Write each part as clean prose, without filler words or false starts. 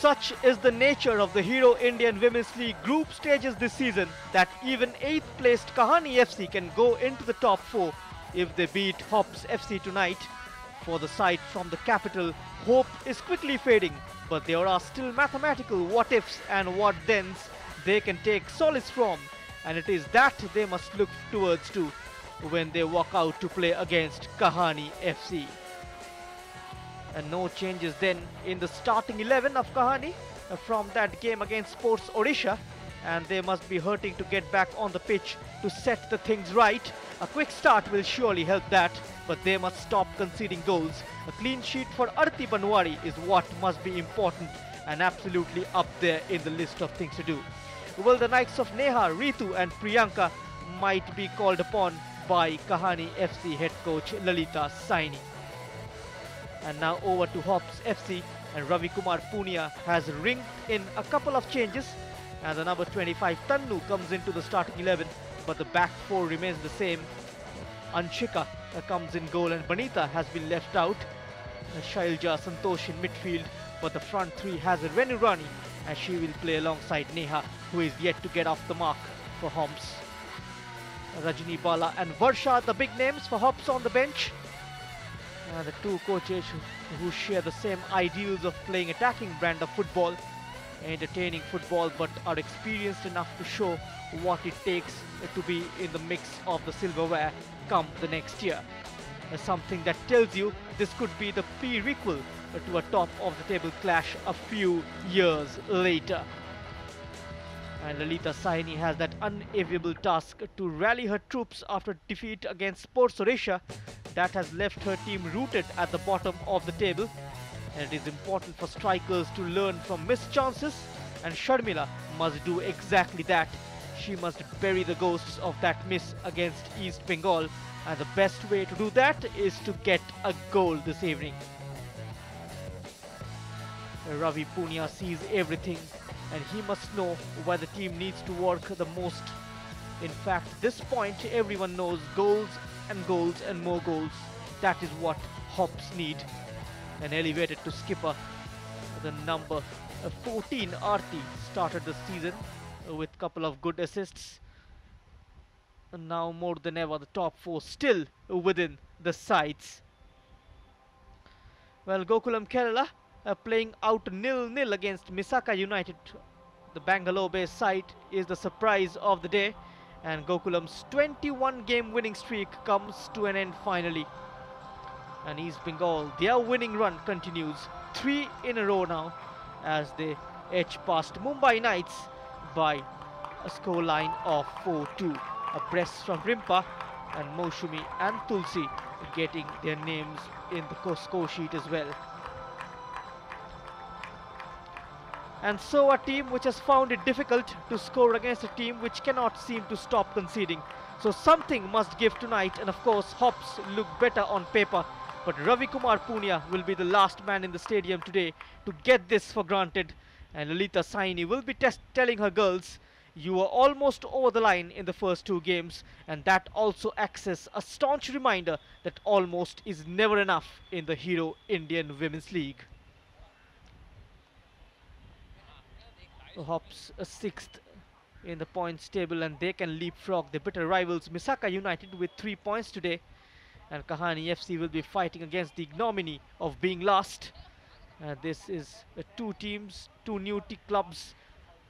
Such is the nature of the Hero Indian Women's League group stages this season that even 8th placed Kahaani FC can go into the top 4 if they beat HOPS FC tonight. For the side from the capital, hope is quickly fading, but there are still mathematical what ifs and what thens they can take solace from, and it is that they must look towards too when they walk out to play against Kahaani FC. And no changes then in the starting 11 of Kahaani from that game against Sports Odisha, and they must be hurting to get back on the pitch to set the things right. A quick start will surely help that, but they must stop conceding goals. A clean sheet for Arti Banwari is what must be important and absolutely up there in the list of things to do. Well, the likes of Neha, Ritu and Priyanka might be called upon by Kahaani FC head coach Lalita Saini. And now over to HOPS FC, and Ravi Kumar Punia has ringed in a couple of changes, and the number 25 Tannu comes into the starting 11, but the back four remains the same. Anshika comes in goal and Banita has been left out. Shailja Santosh in midfield, but the front three has Renu Rani, and she will play alongside Neha, who is yet to get off the mark for HOPS. Rajini Bala and Varsha, the big names for HOPS on the bench. The two coaches who share the same ideals of playing attacking brand of football, entertaining football, but are experienced enough to show what it takes to be in the mix of the silverware come the next year. Something that tells you this could be the prequel to a top of the table clash a few years later. And Lalita Saini has that unenviable task to rally her troops after defeat against Sports Odisha that has left her team rooted at the bottom of the table. And it is important for strikers to learn from missed chances, and Sharmila must do exactly that. She must bury the ghosts of that miss against East Bengal, and the best way to do that is to get a goal this evening. Ravi Punia sees everything, and he must know where the team needs to work the most. In fact, at this point everyone knows goals and more goals. That is what HOPS need. And elevated to skipper, the number 14 Arti started the season with a couple of good assists. And now more than ever the top four still within the sights. Well, Gokulam Kerala playing out 0-0 against Misaka United. The Bangalore-based side is the surprise of the day, and Gokulam's 21-game winning streak comes to an end finally. And East Bengal, their winning run continues, 3 in a row now, as they edge past Mumbai Knights by a scoreline of 4-2. A brace from Rimpa and Moshumi and Tulsi getting their names in the score sheet as well. And so a team which has found it difficult to score against a team which cannot seem to stop conceding. So something must give tonight, and of course HOPS look better on paper. But Ravi Kumar Punia will be the last man in the stadium today to get this for granted. And Lalita Saini will be telling her girls, you are almost over the line in the first 2 games, and that also acts as a staunch reminder that almost is never enough in the Hero Indian Women's League. HOPS 6th in the points table, and they can leapfrog the bitter rivals Misaka United with 3 points today. And Kahaani FC will be fighting against the ignominy of being last. This is 2 teams, 2 new clubs.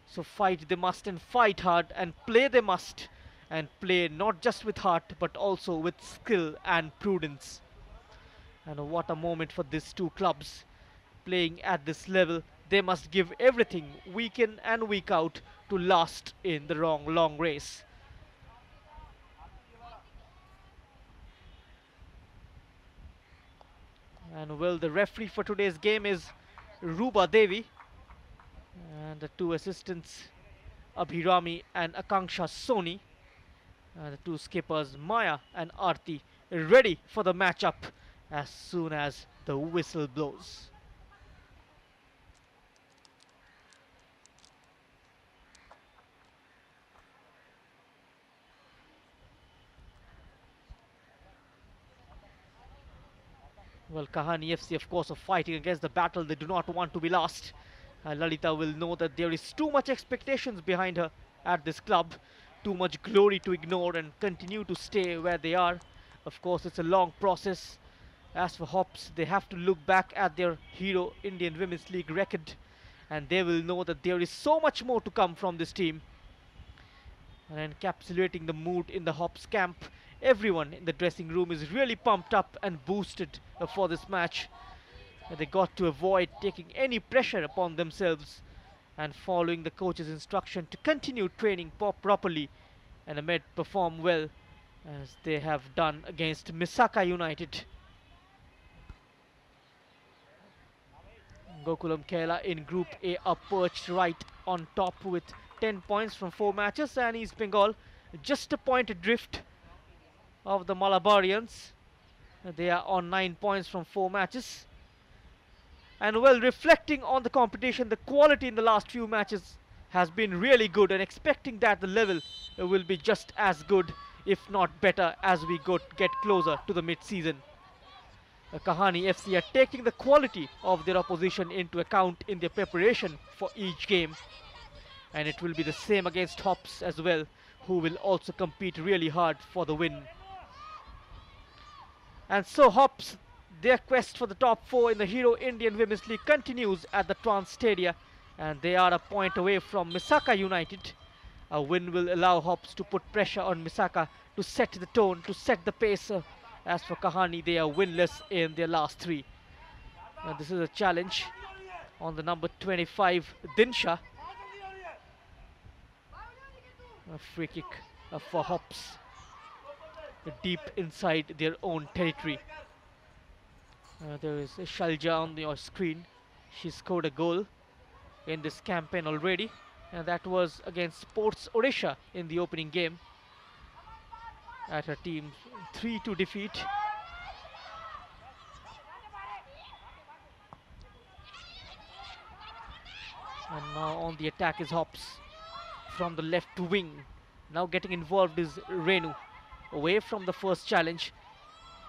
So fight they must, and fight hard, and play they must, and play not just with heart but also with skill and prudence. And what a moment for these 2 clubs playing at this level. They must give everything week in and week out to last in the long race. And well, the referee for today's game is Ruba Devi, and the 2 assistants Abhirami and Akanksha Soni, and the 2 skippers Maya and Arti ready for the matchup as soon as the whistle blows. Well, Kahaani FC, of course, are fighting against the battle. They do not want to be last. Lalita will know that there is too much expectations behind her at this club, too much glory to ignore and continue to stay where they are. Of course, it's a long process. As for Hops, they have to look back at their Hero Indian Women's League record and they will know that there is so much more to come from this team. And encapsulating the mood in the Hops camp, everyone in the dressing room is really pumped up and boosted for this match. They got to avoid taking any pressure upon themselves and following the coach's instruction to continue training properly and amid perform well as they have done against Misaka United. Gokulam Kerala in Group A are perched right on top with 10 points from 4 matches, and East Bengal just a point adrift of the Malabarians. They are on 9 points from 4 matches. And well, reflecting on the competition, the quality in the last few matches has been really good, and expecting that the level will be just as good, if not better, as we get closer to the mid-season. Kahaani FC are taking the quality of their opposition into account in their preparation for each game. And it will be the same against Hops as well, who will also compete really hard for the win. And so Hops, their quest for the top 4 in the Hero Indian Women's League continues at the Trans Stadia, and they are a point away from Misaka United. A win will allow Hops to put pressure on Misaka to set the tone, to set the pace. As for Kahaani, they are winless in their last 3. This is a challenge on the number 25, Dinsha. A free kick for Hops, deep inside their own territory. There is Shalja on your screen. She scored a goal in this campaign already, and that was against Sports Odisha in the opening game at her team's 3-2 defeat. And now on the attack is Hops from the left wing. Now getting involved is Renu, away from the first challenge,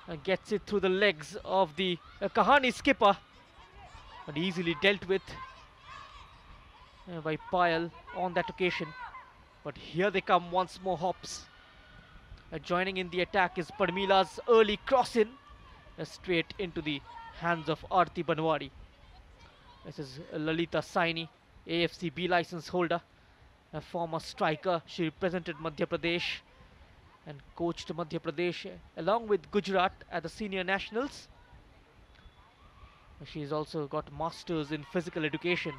and gets it through the legs of the Kahaani skipper, but easily dealt with by Payal on that occasion. But here they come once more, Hops. Joining in the attack is Parmila's early cross-in, straight into the hands of Aarti Banwari. This is Lalita Saini, AFC B license holder, a former striker. She represented Madhya Pradesh and coached Madhya Pradesh along with Gujarat at the senior nationals. She's also got masters in physical education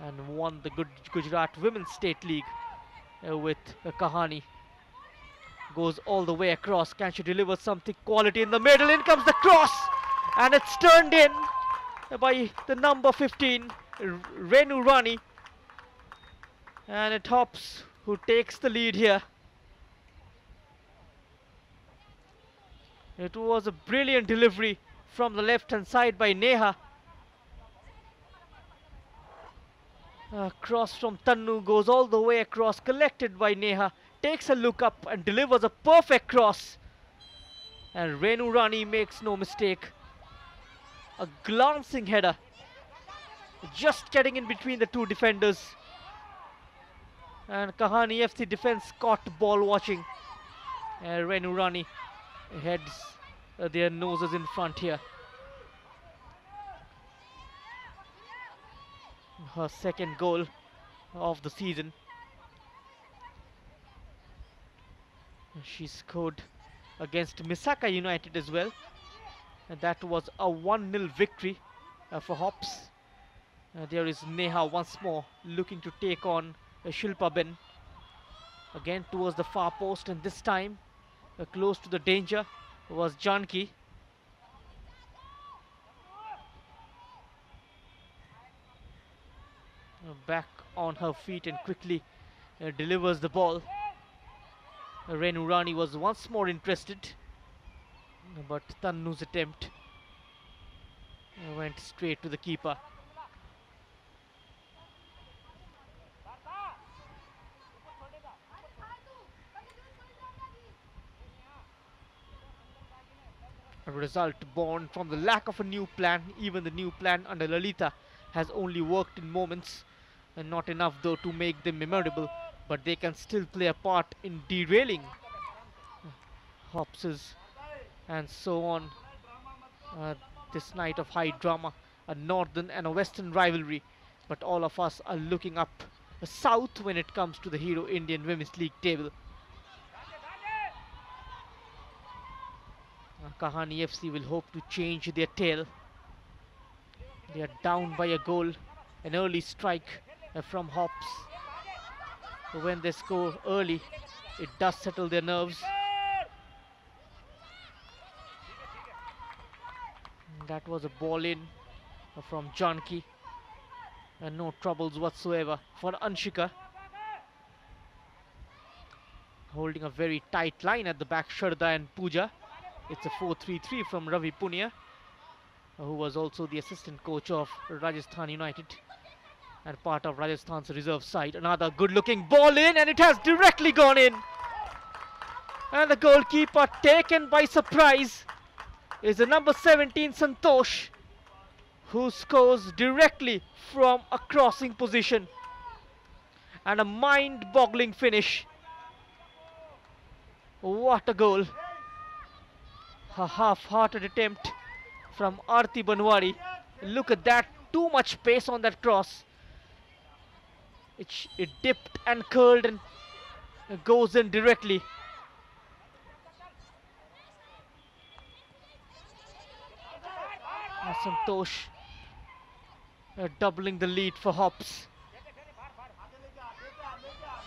and won the Gujarat Women's State League with Kahaani. Goes all the way across. Can she deliver something quality in the middle? In comes the cross, and it's turned in by the number 15, Renu Rani. And it Hops who takes the lead here. It was a brilliant delivery from the left hand side by Neha. Cross from Tannu goes all the way across, collected by Neha, takes a look up and delivers a perfect cross. And Renu Rani makes no mistake. A glancing header, just getting in between the two defenders. And Kahaani FC defense caught ball watching. Renu Rani heads their noses in front here. Her second goal of the season. She scored against Misaka United as well, and that was a 1-0 victory for Hops. There is Neha once more looking to take on Shilpa Ben, again towards the far post, and this time close to the danger was Janki. Back on her feet and quickly delivers the ball. Renu Rani was once more interested, but Tannu's attempt went straight to the keeper. A result born from the lack of a new plan. Even the new plan under Lalita has only worked in moments, and not enough though to make them memorable, but they can still play a part in derailing Hopses and so on. uh, this night of high drama, a northern and a western rivalry, but all of us are looking up south when it comes to the Hero Indian Women's League table. Kahaani FC will hope to change their tail. They are down by a goal, an early strike from Hops. When they score early, it does settle their nerves. That was a ball in from Janki, and no troubles whatsoever for Anshika. Holding a very tight line at the back, Sharda and Pooja. It's a 4-3-3 from Ravi Punia, who was also the assistant coach of Rajasthan United and part of Rajasthan's reserve side. Another good looking ball in, and it has directly gone in. And the goalkeeper, taken by surprise, is the number 17 Santosh, who scores directly from a crossing position. And a mind-boggling finish. What a goal. A half-hearted attempt from Aarti Banwari. Look at that, too much pace on that cross. It dipped and curled and goes in directly. Santosh doubling the lead for Hops.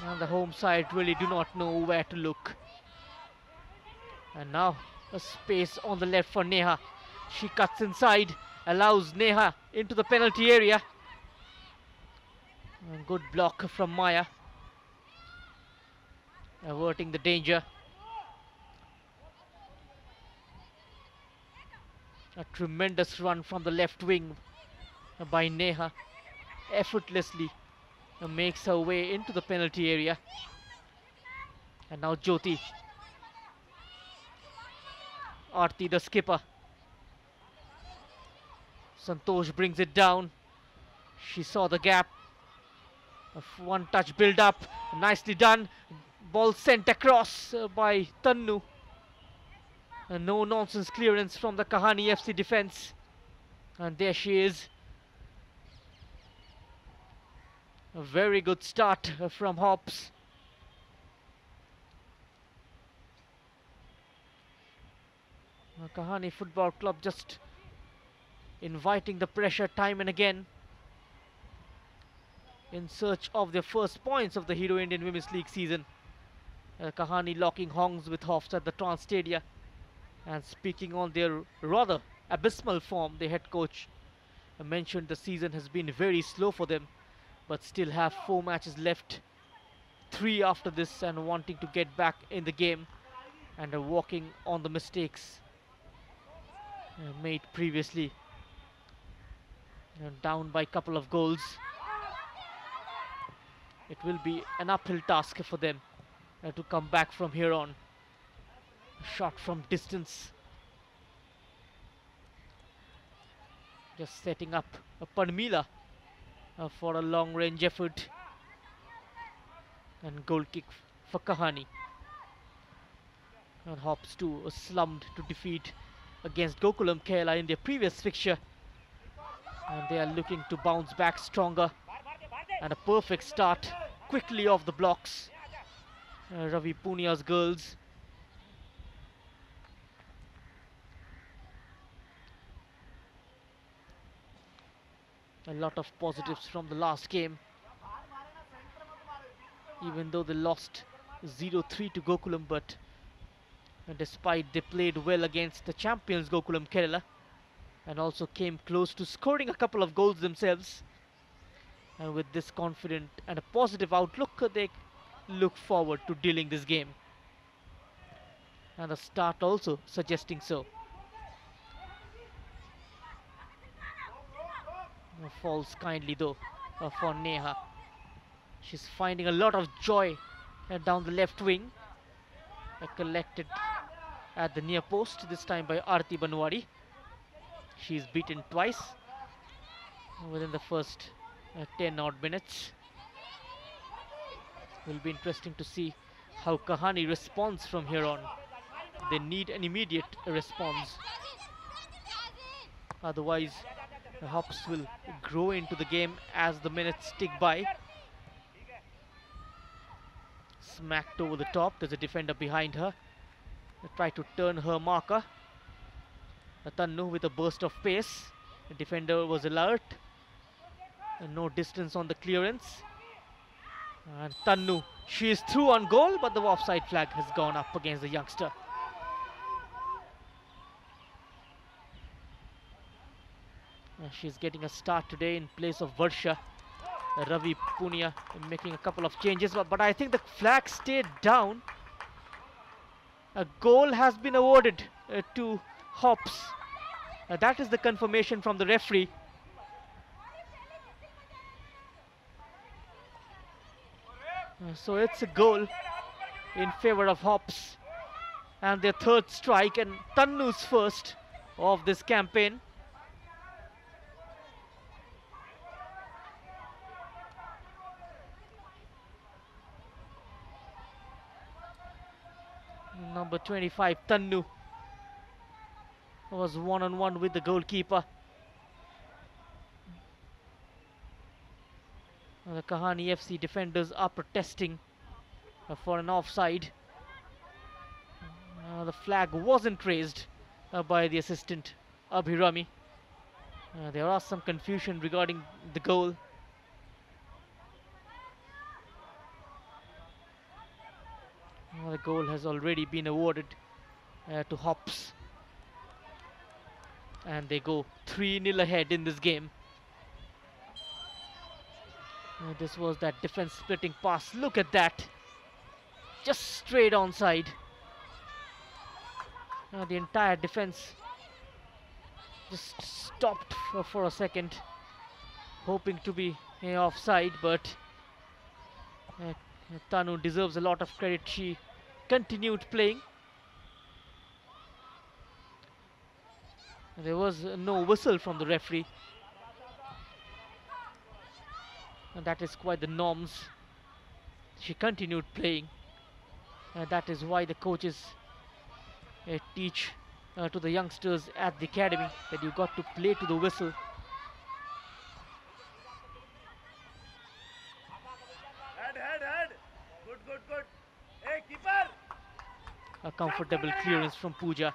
And the home side really do not know where to look. And now a space on the left for Neha. She cuts inside, allows Neha into the penalty area. And good block from Maya, averting the danger. A tremendous run from the left wing by Neha. Effortlessly makes her way into the penalty area. And now Jyoti. Aarti, the skipper. Santosh brings it down. She saw the gap. A one-touch build-up. Nicely done. Ball sent across by Tannu. A no-nonsense clearance from the Kahaani FC defense. And there she is. A very good start from Hops. Kahaani Football Club just inviting the pressure time and again in search of their first points of the Hero Indian Women's League season. Kahaani locking horns with Hops at the Trans Stadia, and speaking on their rather abysmal form, the head coach mentioned the season has been very slow for them, but still have 4 matches left, 3 after this, and wanting to get back in the game and are working on the mistakes made previously. Down by a couple of goals. It will be an uphill task for them to come back from here on. A shot from distance. Just setting up a Parmila for a long range effort. And goal kick for Kahaani. And Hops too slummed to defeat against Gokulam Kerala in their previous fixture. And they are looking to bounce back stronger. And a perfect start quickly off the blocks. Ravi Punia's girls. A lot of positives from the last game. Even though they lost 0-3 to Gokulam, but despite they played well against the champions Gokulam Kerala and also came close to scoring a couple of goals themselves. And with this confident and a positive outlook, they look forward to dealing this game. And the start also suggesting so. Falls kindly though for Neha. She's finding a lot of joy down the left wing. Collected at the near post, this time by Aarti Banwari. She's beaten twice. within the first 10 odd minutes. Will be interesting to see how Kahaani responds from here on. They need an immediate response. Otherwise, the Hops will grow into the game as the minutes tick by. Smacked over the top. There's a defender behind her. They try to turn her marker. Tannu with a burst of pace. The defender was alert. And no distance on the clearance. And Tannu, she is through on goal, but the offside flag has gone up against the youngster. She's getting a start today in place of Varsha. Ravi Punia making a couple of changes, but I think the flag stayed down. A goal has been awarded to Hops. That is the confirmation from the referee. So it's a goal in favor of Hops. And their third strike and Tannu's first of this campaign. Number 25, Tannu, was one-on-one with the goalkeeper. The Kahaani FC defenders are protesting for an offside. The flag wasn't raised by the assistant Abhirami. There was some confusion regarding the goal. The goal has already been awarded to Hops. And they go 3-0 ahead in this game. This was that defense splitting pass. Look at that. Just straight onside. The entire defense just stopped for a second, hoping to be offside, but Tannu deserves a lot of credit. She continued playing. There was no whistle from the referee. And that is quite the norms. She continued playing. That is why the coaches teach to the youngsters at the academy that you got to play to the whistle. Head. Good. Hey, keeper! A comfortable clearance from Pooja.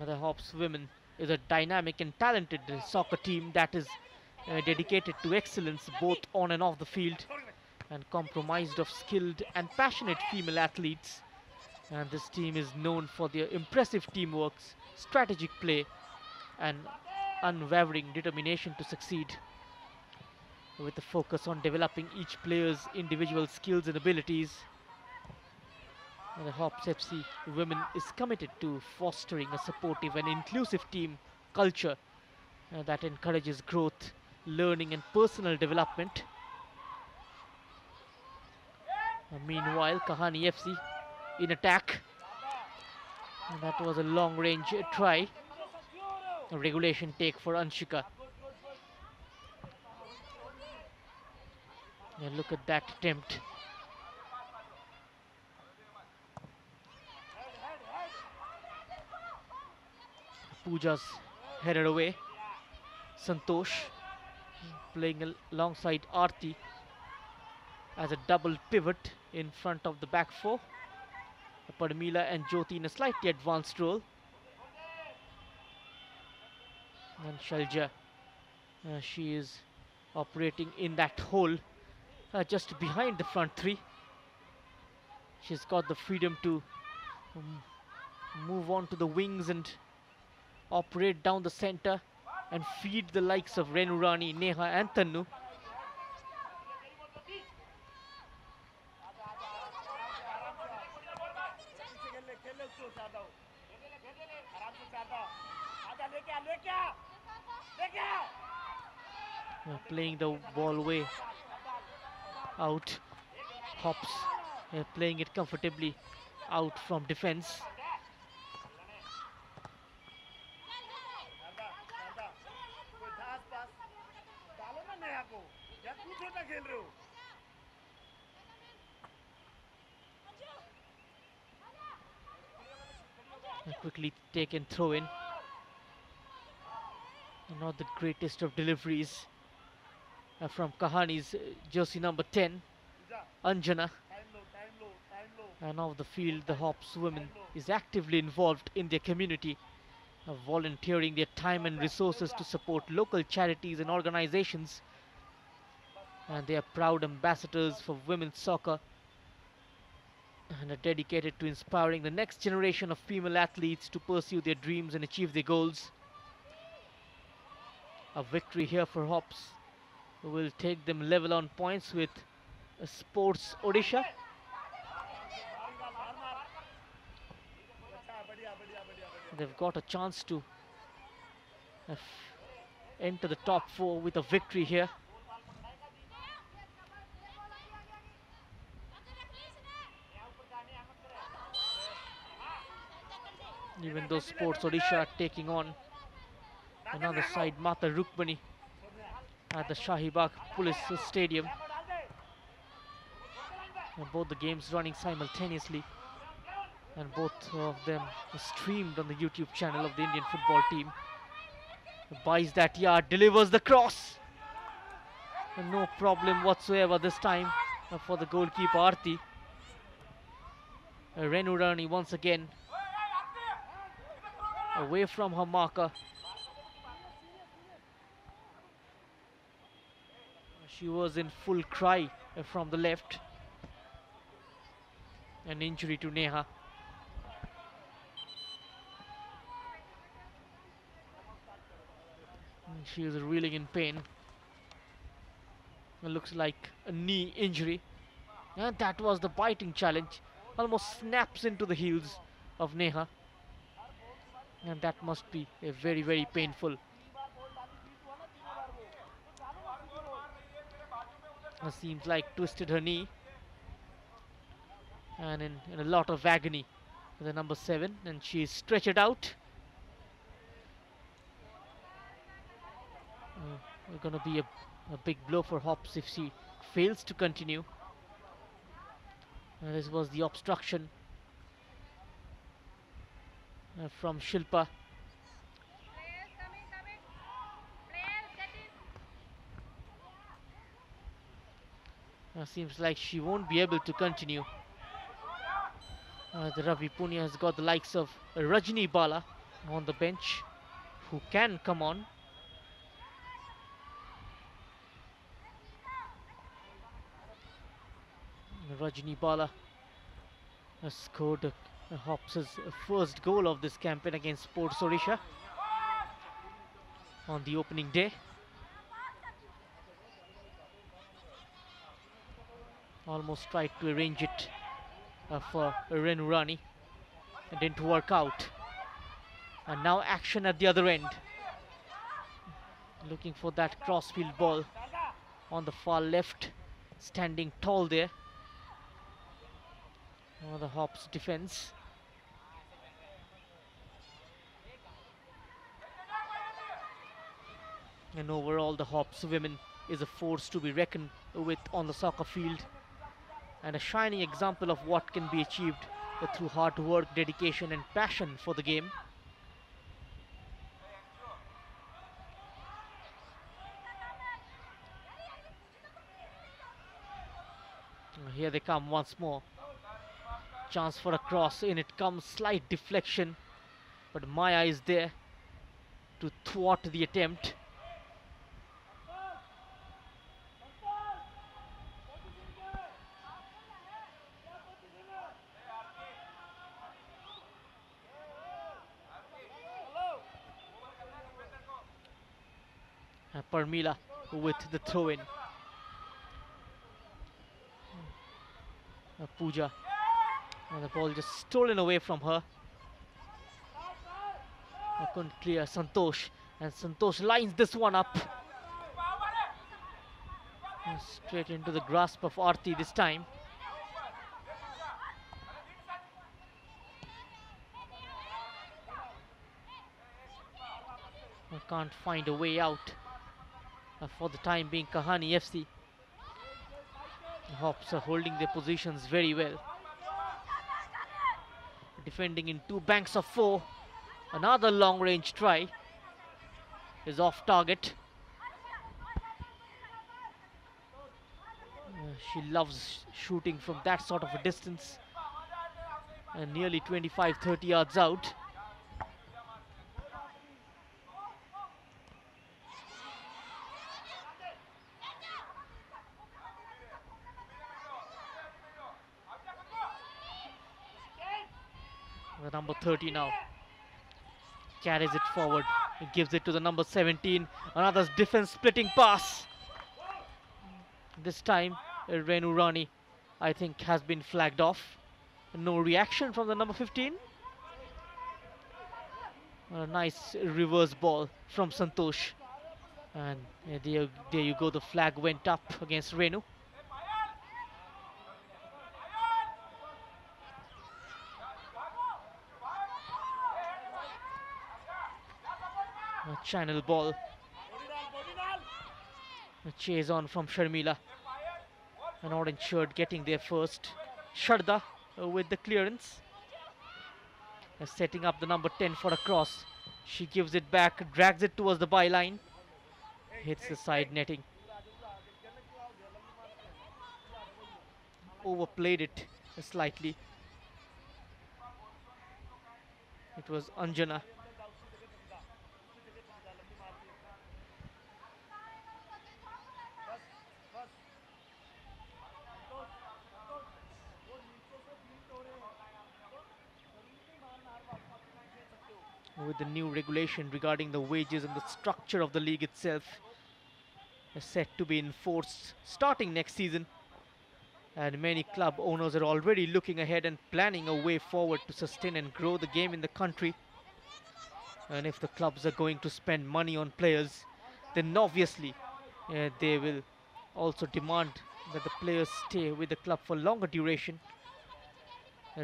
The Hops women is a dynamic and talented soccer team that is dedicated to excellence both on and off the field, and compromised of skilled and passionate female athletes. And this team is known for their impressive teamwork, strategic play, and unwavering determination to succeed, with a focus on developing each player's individual skills and abilities. The Hops FC women is committed to fostering a supportive and inclusive team culture that encourages growth, learning and personal development. Meanwhile, Kahaani FC in attack. And that was a long-range try. A regulation take for Anshika. And look at that attempt. Pooja's headed away. Santosh playing alongside Aarti as a double pivot in front of the back four. Padmila and Jyoti in a slightly advanced role. And Shalja, she is operating in that hole just behind the front three. She's got the freedom to move on to the wings and operate down the center and feed the likes of Renurani, Neha and Tannu. Playing the ball way out. Hops playing it comfortably out from defense. Sharda कोई था आसपास डालो ना नेहा को या तू छोटा खेल रहे हो Quickly taken throw in. Not the greatest of deliveries from Kahaani's jersey number 10, Anjana. And off the field, the Hops women is actively involved in their community, volunteering their time and resources to support local charities and organizations. And they are proud ambassadors for women's soccer and are dedicated to inspiring the next generation of female athletes to pursue their dreams and achieve their goals. A victory here for Hops will take them level on points with Sports Odisha. They've got a chance to enter the top 4 with a victory here. Even though Sports Odisha are taking on another side, Mata Rukmani, at the Shahibag Police Stadium. And both the games running simultaneously, and both of them are streamed on the YouTube channel of the Indian football team. Buys that yard, delivers the cross, and no problem whatsoever this time for the goalkeeper Arti. Renu Rani once again away from her marker. She was in full cry from the left. An injury to Neha. And she is reeling in pain. It looks like a knee injury. And that was the biting challenge. Almost snaps into the heels of Neha. And that must be a very, very painful. It seems like twisted her knee. And in a lot of agony, the number 7, and she is stretched out. Going to be a big blow for Hops if she fails to continue. This was the obstruction from Shilpa. Seems like she won't be able to continue. The Ravi Punya has got the likes of Rajni Bala on the bench, who can come on. Rajni Bala has scored Hops' first goal of this campaign against Sports Odisha on the opening day. Almost tried to arrange it for Renu Rani. It didn't work out. And now action at the other end. Looking for that crossfield ball on the far left. Standing tall there. The Hops defense. And overall, the Hops women is a force to be reckoned with on the soccer field, and a shining example of what can be achieved through hard work, dedication and passion for the game. Here they come once more. Chance for a cross, in it comes, slight deflection, but Maya is there to thwart the attempt. Parmila with the throw-in. Pooja, and the ball just stolen away from her. Couldn't clear Santosh, and Santosh lines this one up. Straight into the grasp of Arti this time. Can't find a way out. For the time being, Kahaani FC. Hops are holding their positions very well. Defending in two banks of four. Another long range try is off target. She loves shooting from that sort of a distance. And nearly 25-30 yards out. The number 30 now carries it forward. He gives it to the number 17. Another defense splitting pass. This time, Renu Rani, I think, has been flagged off. No reaction from the number 15. A nice reverse ball from Santosh. And there you go, the flag went up against Renu. A channel ball. A chase on from Sharmila. An orange shirt getting there first. Sharda with the clearance. Setting up the number 10 for a cross. She gives it back, drags it towards the byline. Hits the side netting. Overplayed it slightly. It was Anjana. With the new regulation regarding the wages and the structure of the league itself set to be enforced starting next season, and many club owners are already looking ahead and planning a way forward to sustain and grow the game in the country. And if the clubs are going to spend money on players, then obviously they will also demand that the players stay with the club for longer duration.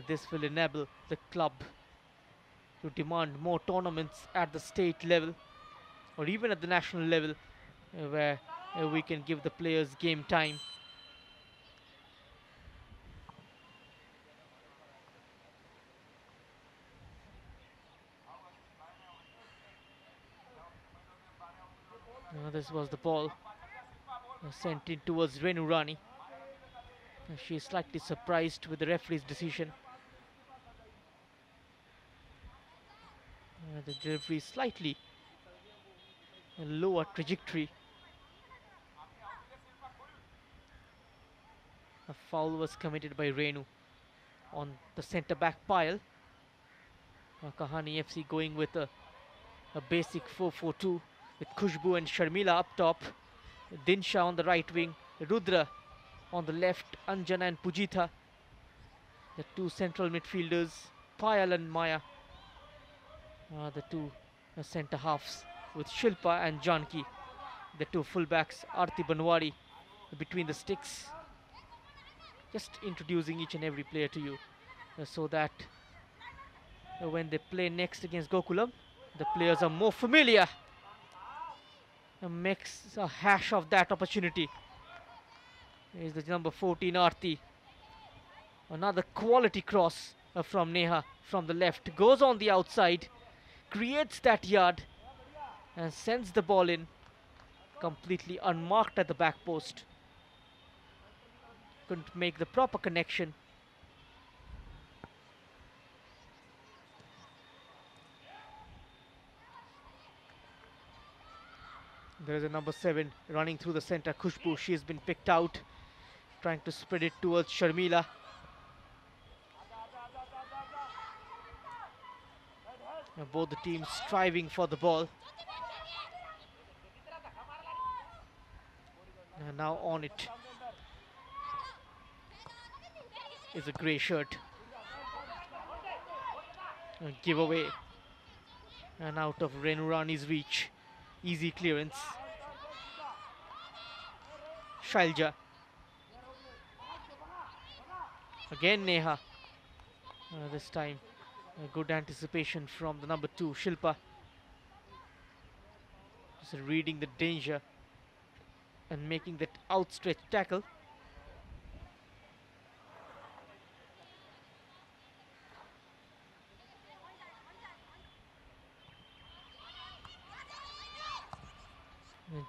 This will enable the club to demand more tournaments at the state level or even at the national level, where we can give the players game time. This was the ball sent in towards Renu Rani. She is slightly surprised with the referee's decision. The delivery slightly a lower trajectory. A foul was committed by Renu on the centre back pile. Kahaani FC going with a basic 4-4-2 with Khushbu and Sharmila up top, Dinsha on the right wing, Rudra on the left, Anjana and Pujitha, the two central midfielders, Payal and Maya, the two centre halves with Shilpa and Janki, the two fullbacks, Arti Banwari between the sticks. Just introducing each and every player to you so that when they play next against Gokulam, the players are more familiar. Makes a hash of that opportunity. Is the number 14 Arti. Another quality cross from Neha from the left. Goes on the outside, creates that yard and sends the ball in completely unmarked at the back post. Couldn't make the proper connection. There is a number 7 running through the center, Khushbu. She has been picked out, trying to spread it towards Sharmila. Both the teams striving for the ball. And now on it is a grey shirt. A giveaway. And out of Renu Rani's reach. Easy clearance. Shailja. Again Neha. This time good anticipation from the number 2 Shilpa. Just reading the danger and making that outstretched tackle.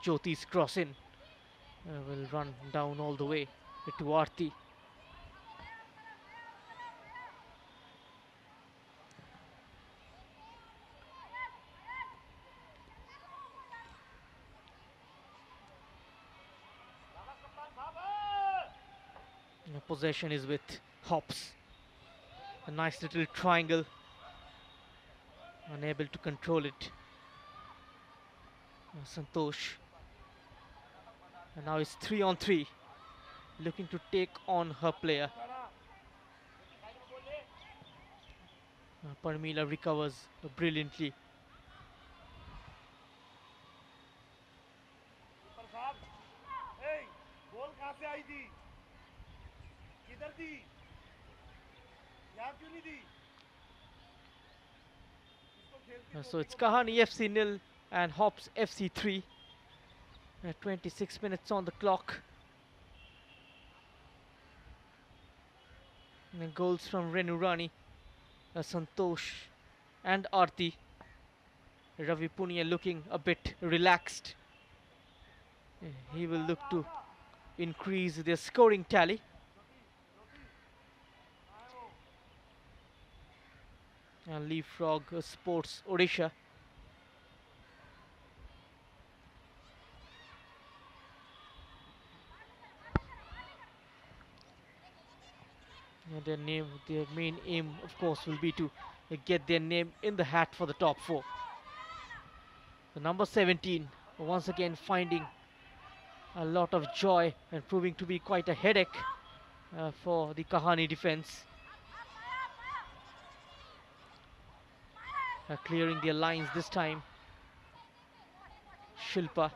Jyoti's cross in will run down all the way to Aarti. Possession is with Hops. A nice little triangle. Unable to control it. Santosh. And now it's 3 on 3. Looking to take on her player. Parmila recovers brilliantly. So it's Kahaani FC 0 and Hops FC 3. 26 minutes on the clock. And goals from Renu Rani, Santosh and Aarti. Ravi Punia looking a bit relaxed. He will look to increase their scoring tally. And Leapfrog Sports Odisha. Their main aim, of course, will be to get their name in the hat for the top 4. The number 17 once again finding a lot of joy and proving to be quite a headache for the Kahaani defense. Clearing their lines this time. Shilpa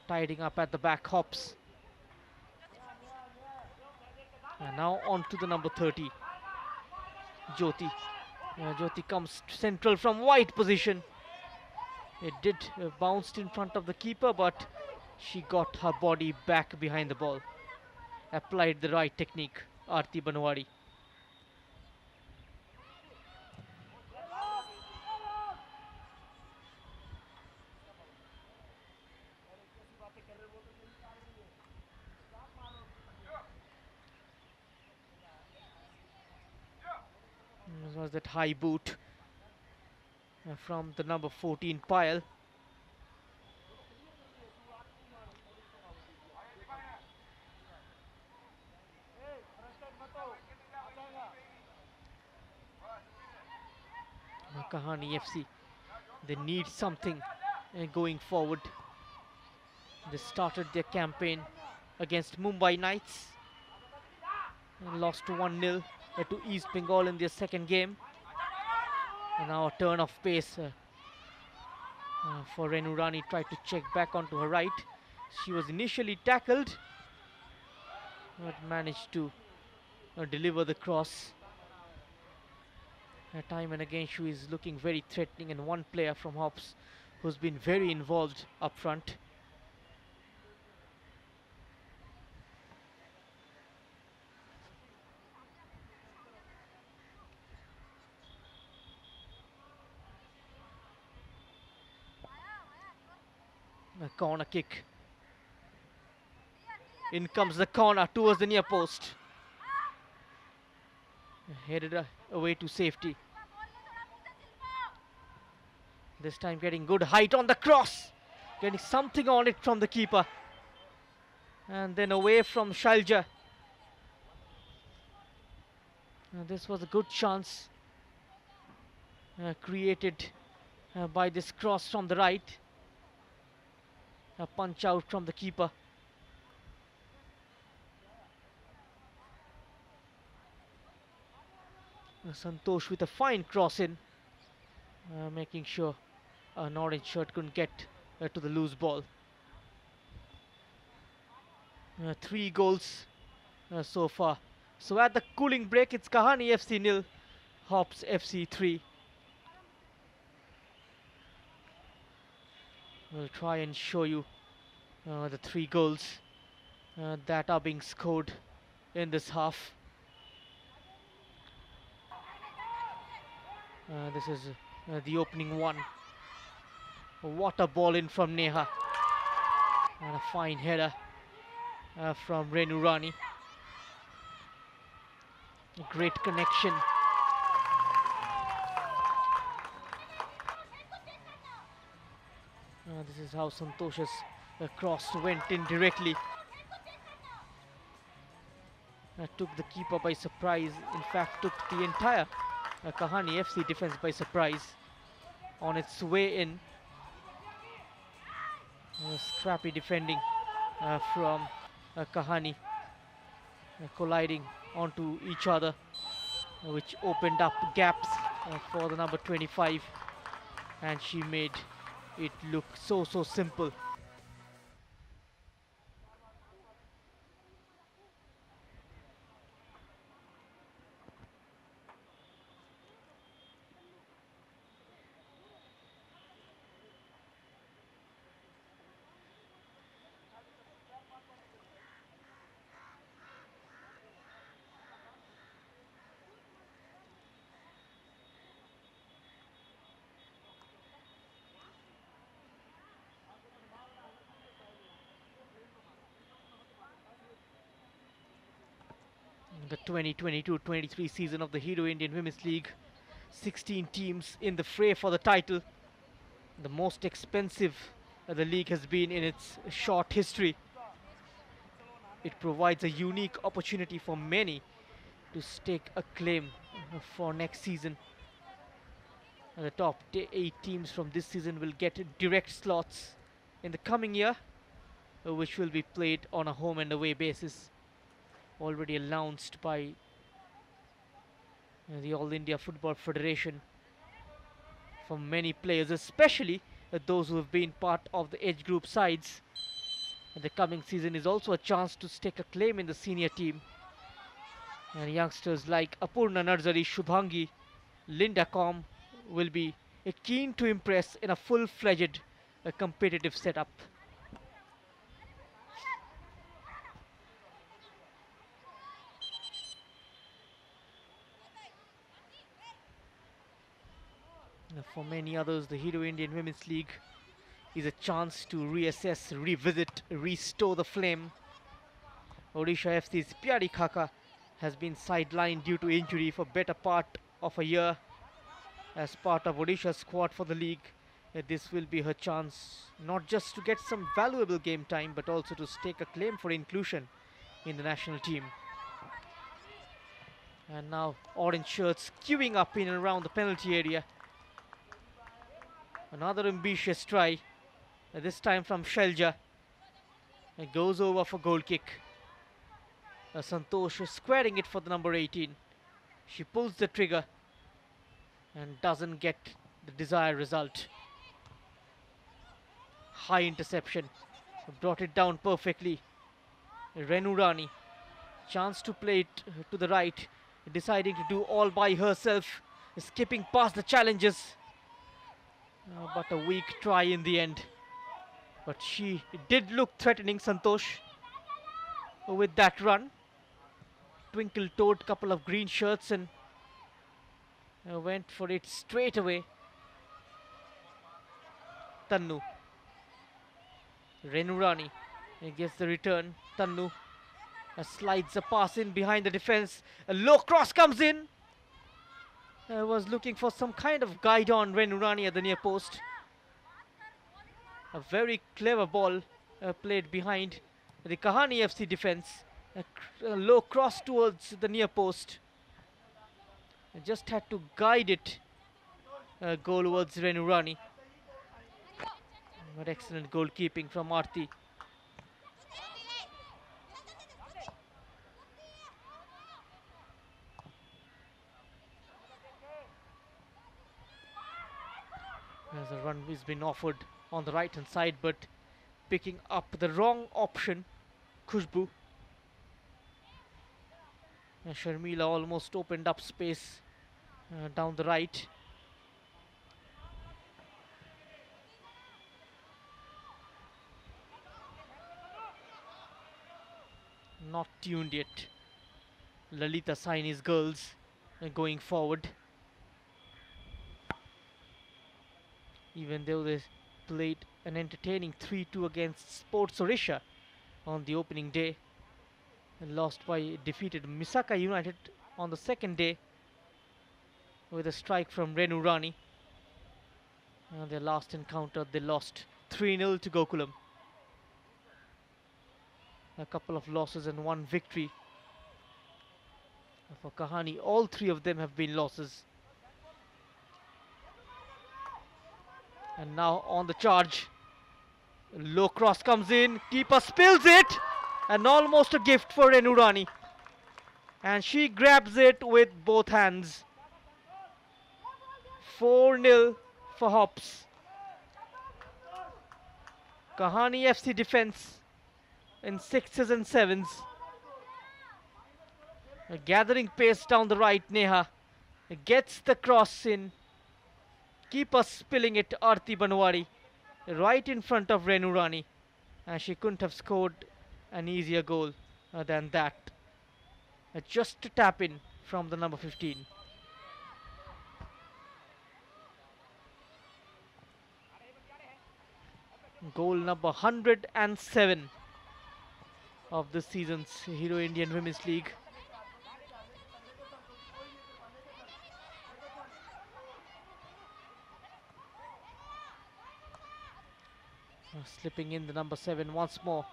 tidying up at the back. Hops. And now on to the number 30, Jyoti. Jyoti comes central from wide position. It did bounced in front of the keeper, but she got her body back behind the ball. Applied the right technique, Aarti Banwari. This was that high boot from the number 14 Payal. Kahaani FC, they need something going forward. They started their campaign against Mumbai Knights and lost 1-0 to East Bengal in their second game. And now a turn of pace for Renu Rani. Tried to check back onto her right. She was initially tackled, but managed to deliver the cross. Time and again she is looking very threatening, and one player from Hops who's been very involved up front. A corner kick. In comes the corner towards the near post. Headed away to safety. This time getting good height on the cross. Getting something on it from the keeper. And then away from Shailja. This was a good chance created by this cross from the right. A punch out from the keeper. Santosh with a fine cross in, making sure an orange shirt couldn't get to the loose ball. 3 goals so far. So at the cooling break, it's Kahaani FC nil, HOPS FC 3. We'll try and show you the 3 goals that are being scored in this half. This is the opening one. What a ball in from Neha. And a fine header from Renu Rani. A great connection. This is how Santosh's cross went in directly. Took the keeper by surprise. In fact, took the entire Kahaani FC defense by surprise on its way in. Scrappy defending from Kahaani, colliding onto each other, which opened up gaps for the number 25, and she made it look so simple. The 2022-23 season of the Hero Indian Women's League. 16 teams in the fray for the title. The most expensive the league has been in its short history. It provides a unique opportunity for many to stake a claim for next season. And the top 8 teams from this season will get direct slots in the coming year, which will be played on a home and away basis, already announced by the All India Football Federation. For many players, especially those who have been part of the age group sides, the coming season is also a chance to stake a claim in the senior team. And youngsters like Apurna Narzari, Shubhangi, Linda Com will be keen to impress in a full-fledged competitive setup. For many others, the Hero Indian Women's League is a chance to reassess, revisit, restore the flame. Odisha FC's Pyari Khaka has been sidelined due to injury for better part of a year. As part of Odisha's squad for the league, this will be her chance not just to get some valuable game time, but also to stake a claim for inclusion in the national team. And now orange shirts queuing up in and around the penalty area. Another ambitious try, this time from Shelja. It goes over for goal kick. Santosh squaring it for the number 18. She pulls the trigger and doesn't get the desired result. High interception, brought it down perfectly. Renu Rani, chance to play it to the right, deciding to do all by herself, skipping past the challenges. But a weak try in the end. But she did look threatening, Santosh, with that run. Twinkle-toed couple of green shirts and went for it straight away. Tannu. Renu Rani gets the return. Tannu slides a pass in behind the defense. A low cross comes in. Was looking for some kind of guide on Renu Rani at the near post. A very clever ball played behind the Kahaani FC defense. A low cross towards the near post. Just had to guide it goalwards Renu Rani. But excellent goalkeeping from Aarti. As a run has been offered on the right hand side, but picking up the wrong option. Khushbu. And Sharmila almost opened up space down the right. Not tuned yet. Lalita Saini's girls going forward. Even though they played an entertaining 3-2 against Sports Orisha on the opening day, and lost by defeated Misaka United on the second day with a strike from Renu Rani. Their last encounter, they lost 3-0 to Gokulam. A couple of losses and one victory for Kahaani. All three of them have been losses. And now on the charge. Low cross comes in. Keeper spills it. And almost a gift for Renu Rani. And she grabs it with both hands. 4-0 for HOPS. Kahaani FC defense in 6s and 7s. Gathering pace down the right, Neha gets the cross in. Keeper spilling it, Aarti Banwari, right in front of Renu Rani. And she couldn't have scored an easier goal than that. Just to tap in from the number 15. Goal number 107 of this season's Hero Indian Women's League. Slipping in the number 7 once more.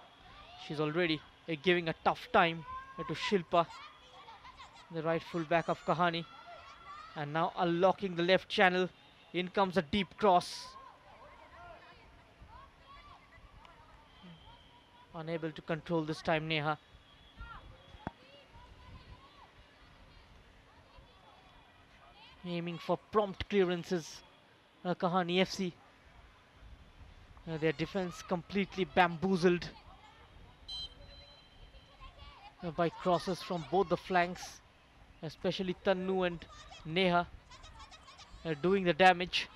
She's already giving a tough time to Shilpa, the right full back of Kahaani. And now unlocking the left channel. In comes a deep cross. Unable to control this time, Neha. Aiming for prompt clearances, Kahaani FC. Their defense completely bamboozled by crosses from both the flanks, especially Tannu and Neha doing the damage.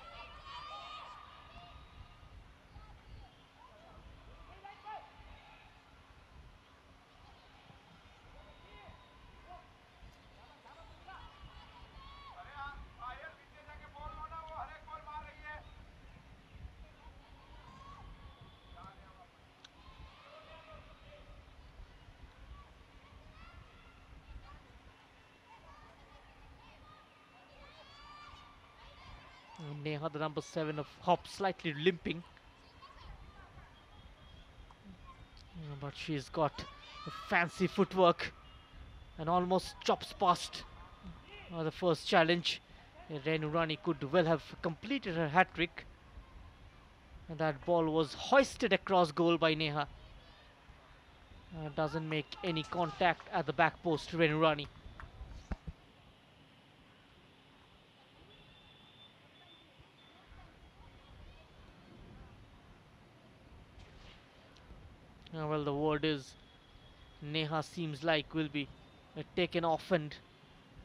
Neha, the number 7 of HOPS, slightly limping. But she's got fancy footwork and almost chops past the first challenge. Renu Rani could well have completed her hat-trick. And that ball was hoisted across goal by Neha. Doesn't make any contact at the back post, Renu Rani. Well, the word is Neha seems like will be taken off, and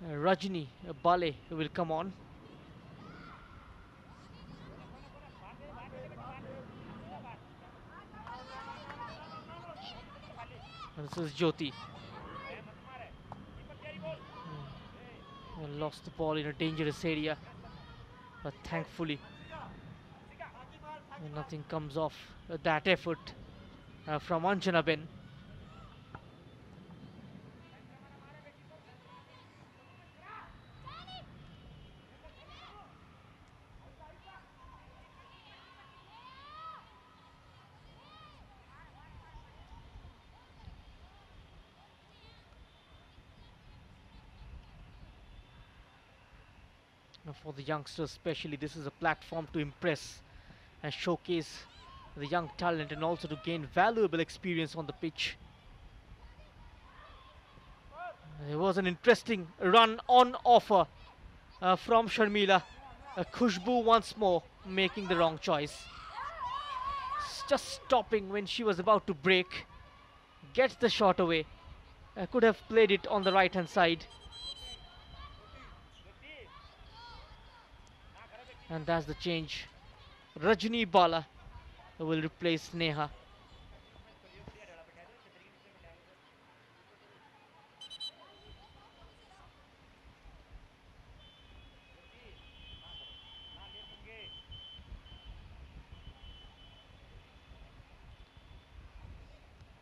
Rajni Bale will come on. And this is Jyoti. Lost the ball in a dangerous area, but thankfully nothing comes off that effort from Anjana Ben. For the youngsters especially, this is a platform to impress and showcase the young talent, and also to gain valuable experience on the pitch. There was an interesting run on offer from Sharmila. Khushbu once more making the wrong choice. just stopping when she was about to break. Gets the shot away. Could have played it on the right hand side. And that's the change. Rajni Bala will replace Neha.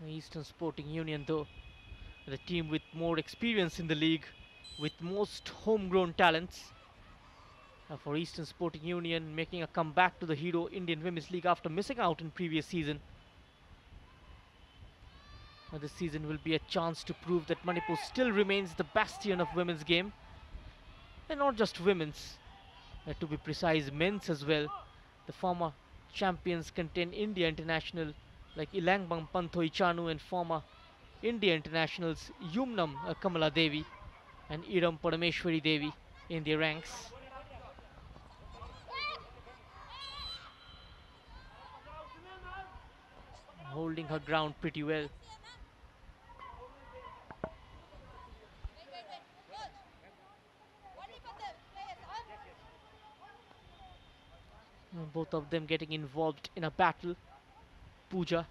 Eastern Sporting Union, though, the team with more experience in the league, with most homegrown talents. For Eastern Sporting Union, making a comeback to the Hero Indian Women's League after missing out in previous season. This season will be a chance to prove that Manipur still remains the bastion of women's game, and not just women's, to be precise, men's as well. The former champions contain India international like Ilangbang Pantho Ichanu and former India internationals Yumnam Kamala Devi and Iram Parameshwari Devi in their ranks. Holding her ground pretty well. Both of them getting involved in a battle. Pooja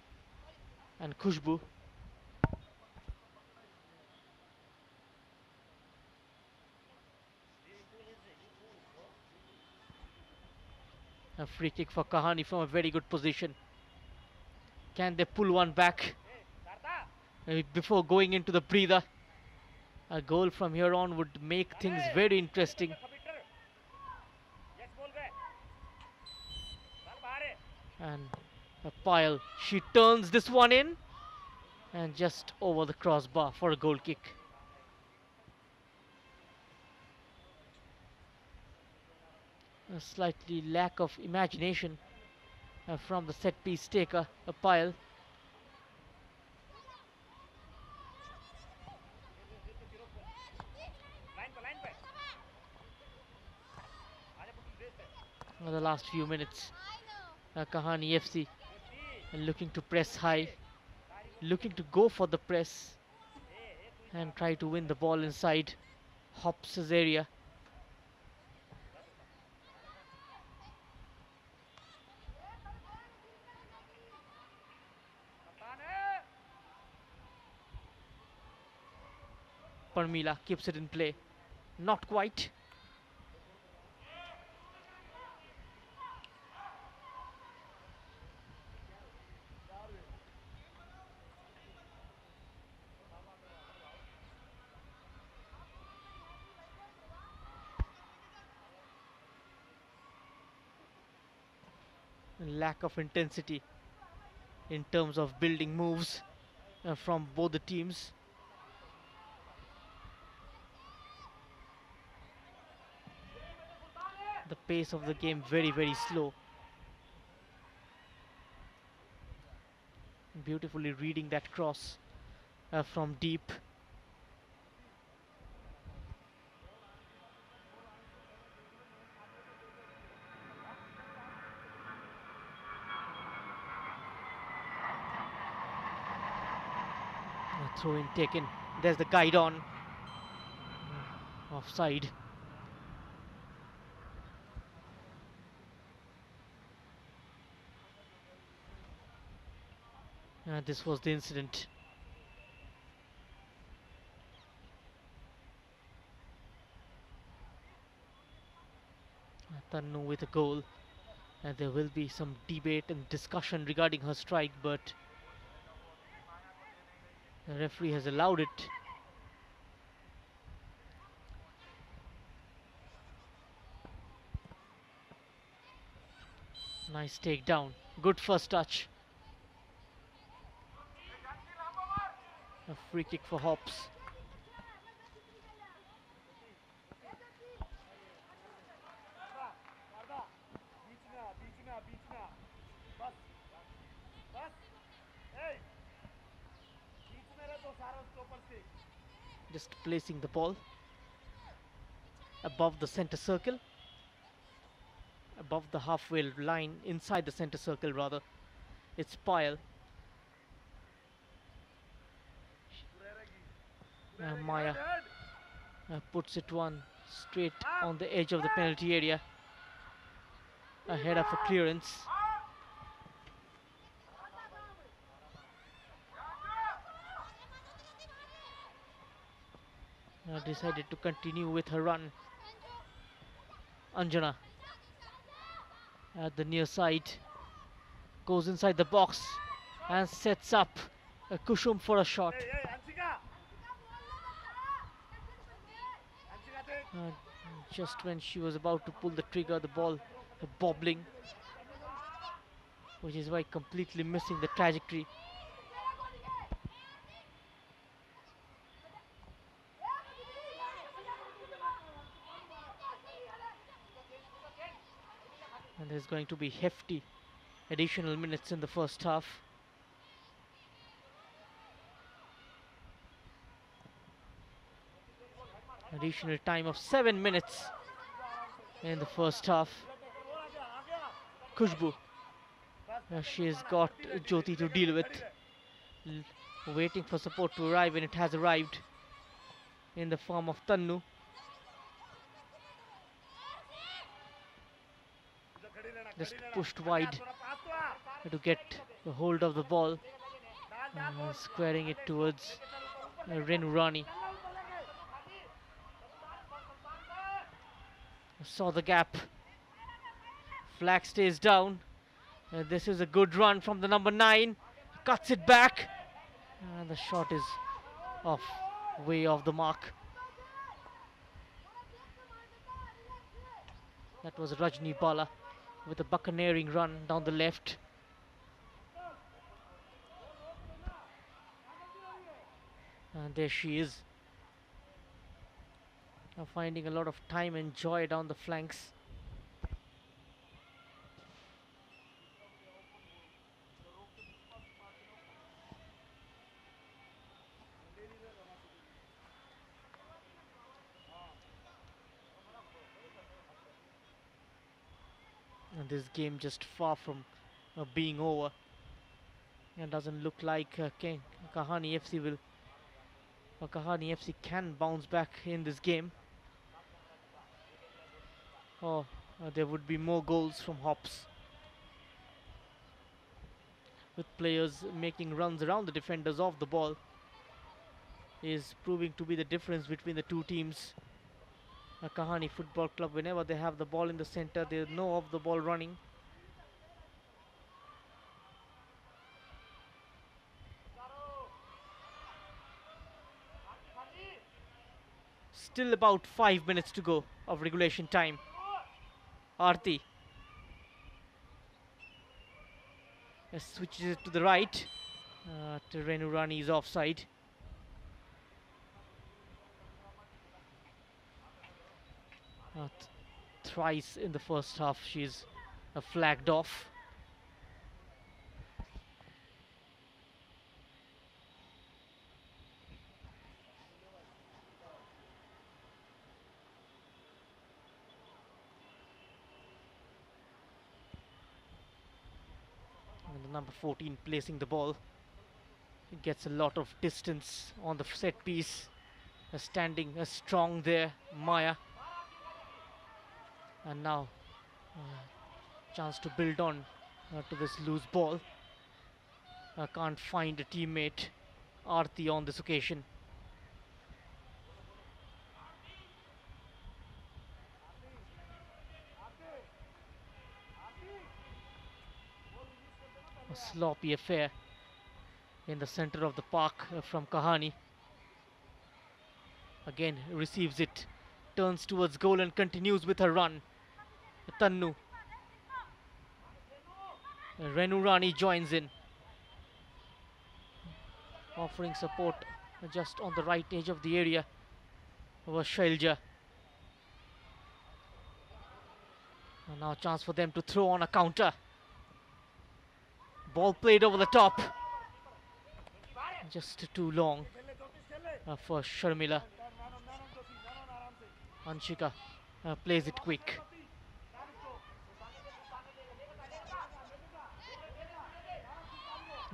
and Khushbu. A free kick for Kahaani from a very good position. Can they pull one back? Before going into the breather. A goal from here on would make things very interesting. And a pile. She turns this one in. And just over the crossbar for a goal kick. A slightly lack of imagination from the set piece taker, a pile. The last few minutes, Kahaani FC looking to press high, looking to go for the press and try to win the ball inside HOPS' area. Parmila keeps it in play. Not quite. Lack of intensity in terms of building moves from both the teams. The pace of the game very slow. Beautifully reading that cross from deep. Throw in taken. There's the guide on. Offside. This was the incident. Tannu with a goal. And there will be some debate and discussion regarding her strike, but the referee has allowed it. Nice takedown. Good first touch. A free kick for HOPS. Just placing the ball above the center circle, above the halfway line, inside the center circle rather, It's Payal. Maya puts it one straight on the edge of the penalty area, ahead of a clearance. Decided to continue with her run. Anjana at the near side goes inside the box and sets up a Kushum for a shot. Just when she was about to pull the trigger, the ball bobbling, which is why completely missing the trajectory. And there's going to be hefty additional minutes in the first half. Additional time of 7 minutes in the first half. Khushbu, she has got Jyoti to deal with, waiting for support to arrive, and it has arrived in the form of Tannu. Just pushed wide to get a hold of the ball, squaring it towards Renu Rani. Saw the gap. Flag stays down. This is a good run from the number 9. Cuts it back. And the shot is off, way off the mark. That was Rajni Bala with a buccaneering run down the left. And there she is. Finding a lot of time and joy down the flanks. And this game just far from being over. It doesn't look like Kahaani FC will, or Kahaani FC can bounce back in this game. Or there would be more goals from HOPS, with players making runs around the defenders off the ball, is proving to be the difference between the two teams. Kahaani Football Club, whenever they have the ball in the center, they know of the ball running. Still about 5 minutes to go of regulation time. Aarti switches it to the right. To Renu Rani is offside. Thrice in the first half she's flagged off. And the number 14 placing the ball. It gets a lot of distance on the set piece. Standing strong there, Maya. And now chance to build on to this loose ball. Can't find a teammate, Aarti, on this occasion. A sloppy affair in the center of the park from Kahaani. Again receives it, turns towards goal and continues with her run. Tannu. Renu Rani joins in, offering support just on the right edge of the area. Was Shailja. And now a chance for them to throw on a counter. Ball played over the top. Just too long for Sharmila. Anshika plays it quick.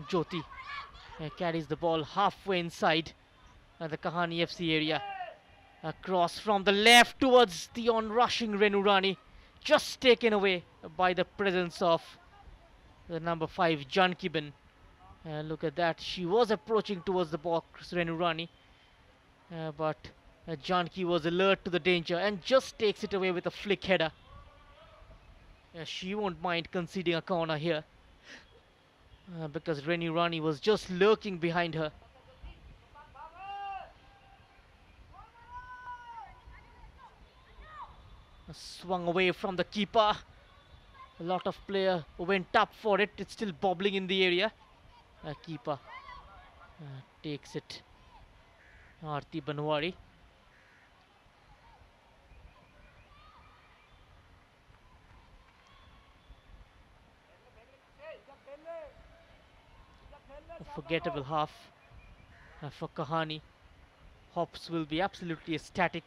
Jyoti carries the ball halfway inside the Kahaani FC area. A cross from the left towards the on-rushing Renu Rani, just taken away by the presence of the number 5 Jankiban. Look at that, she was approaching towards the box, Renu Rani, but Janki was alert to the danger and just takes it away with a flick header. She won't mind conceding a corner here because Renu Rani was just lurking behind her. Swung away from the keeper. A lot of player went up for it. It's still bobbling in the area. Keeper takes it. Aarti Banwari. A forgettable half for Kahaani. Hops will be absolutely ecstatic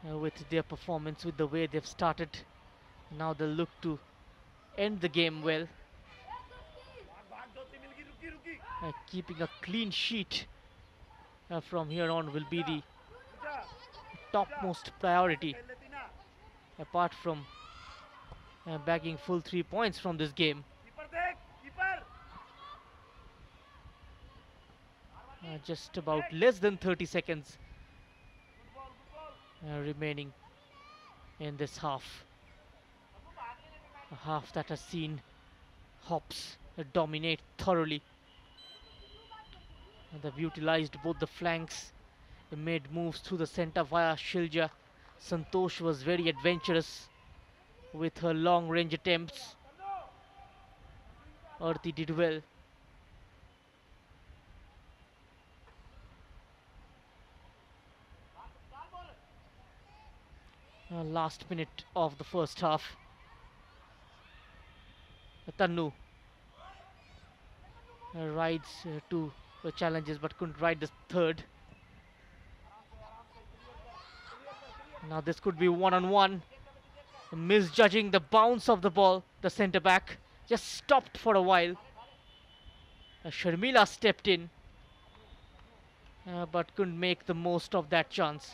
with their performance, with the way they've started. Now they'll look to end the game well. Keeping a clean sheet from here on will be the topmost priority, apart from bagging full 3 points from this game. Just about less than 30 seconds remaining in this half. A half that has seen Hops dominate thoroughly. And they've utilized both the flanks. They made moves through the center via Shilja. Santosh was very adventurous with her long range attempts. Aarti did well. Last minute of the first half. Tannu rides two challenges but couldn't ride the third. Now this could be one-on-one. Misjudging the bounce of the ball, the centre back just stopped for a while. Sharmila stepped in but couldn't make the most of that chance.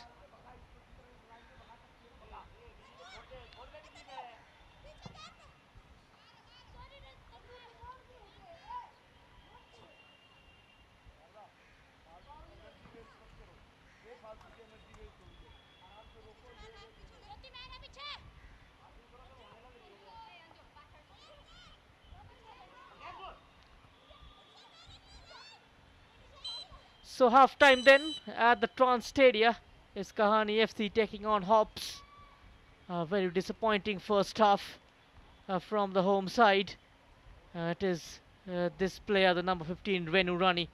So half time then at the Trans Stadia is Kahaani FC taking on Hops. Very disappointing first half from the home side. It is this player, the number 15 Renu Rani,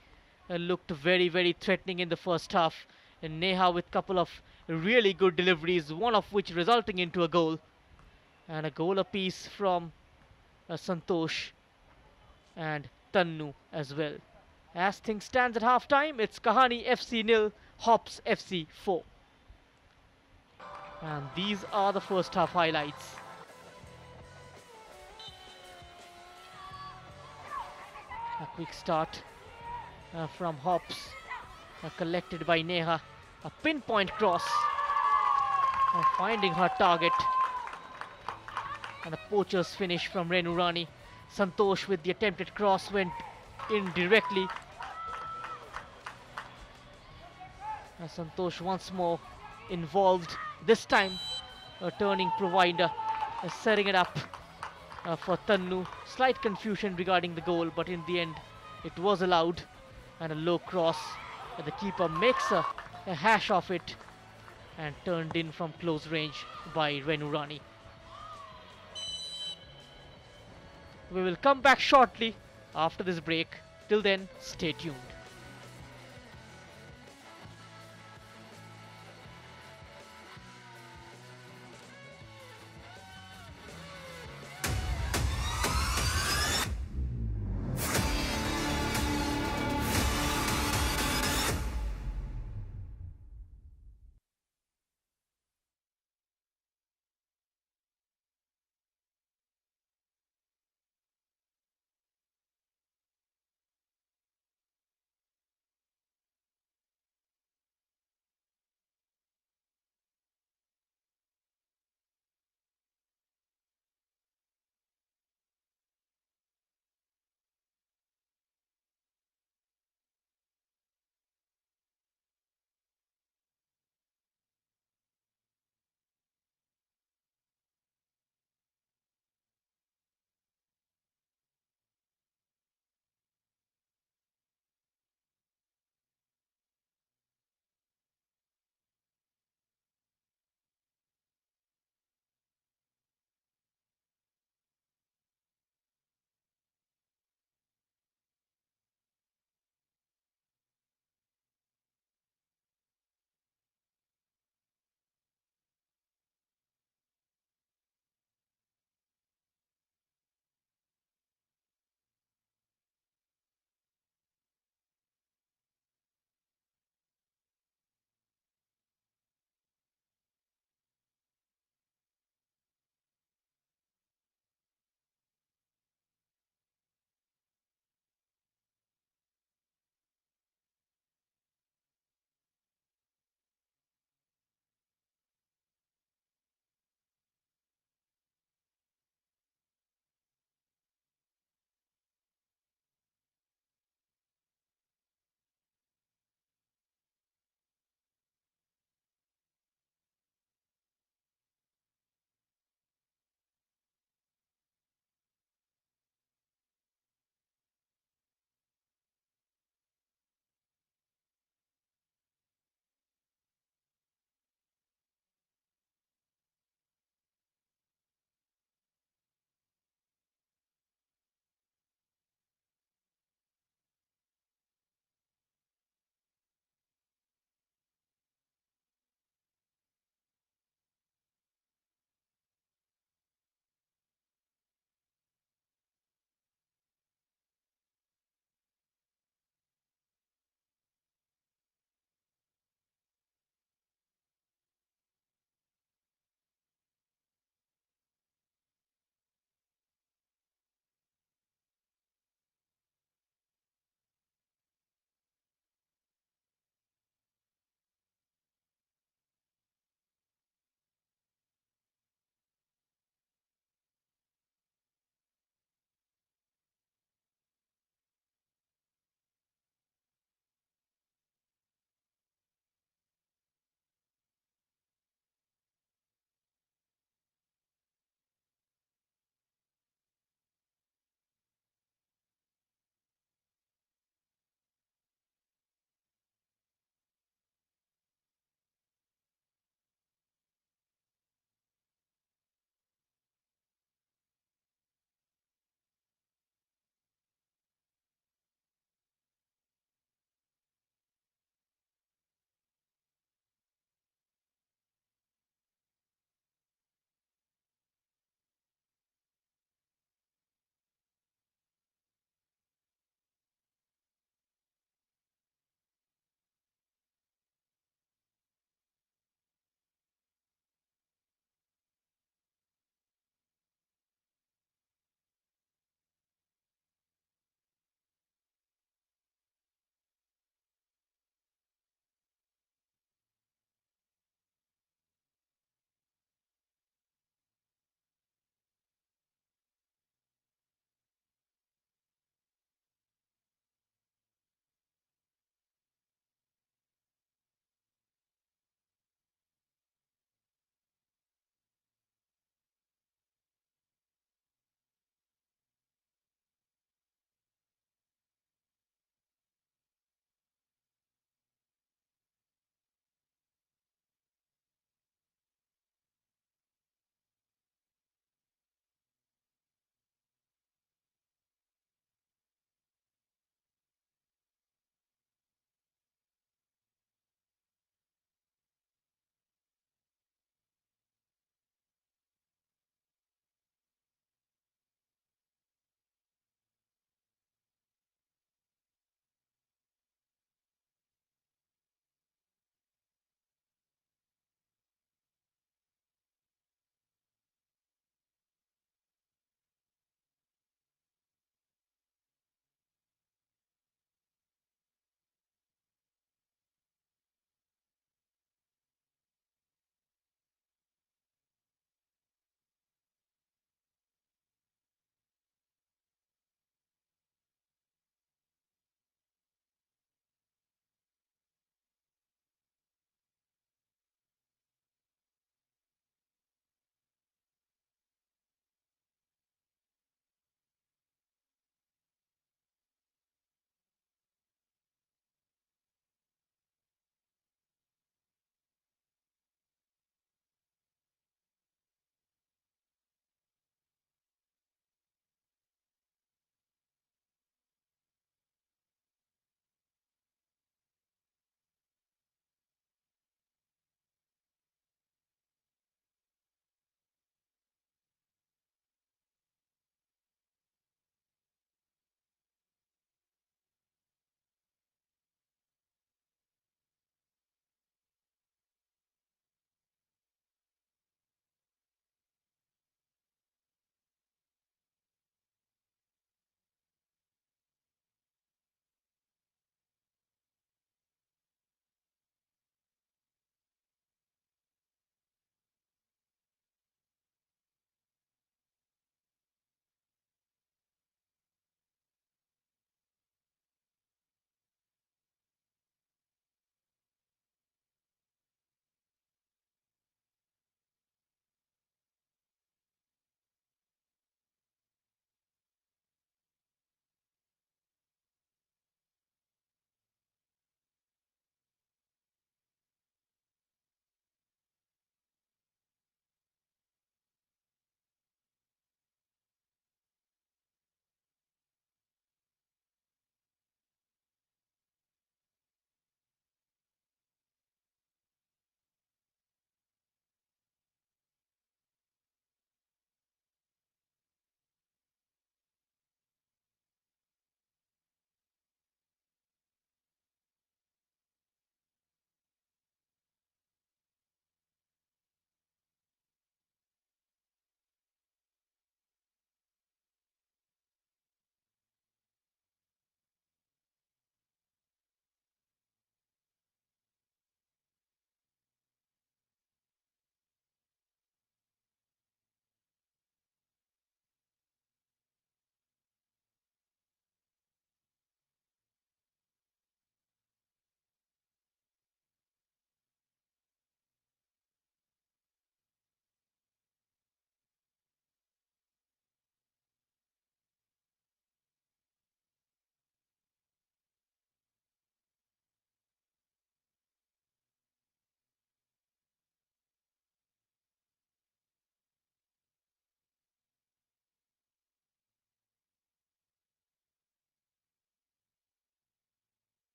looked very threatening in the first half. And Neha with couple of really good deliveries, one of which resulting into a goal. And a goal apiece from Santosh and Tannu as well. As things stand at half time, it's Kahaani FC 0, Hops FC 4. And these are the first half highlights. A quick start from Hops, collected by Neha. A pinpoint cross, finding her target. And a poacher's finish from Renu Rani. Santosh with the attempted cross went in directly. Santosh once more involved, this time a turning provider, setting it up for Tannu. Slight confusion regarding the goal, but in the end it was allowed. And a low cross, and the keeper makes a hash of it and turned in from close range by Renu Rani. We will come back shortly after this break. Till then, stay tuned.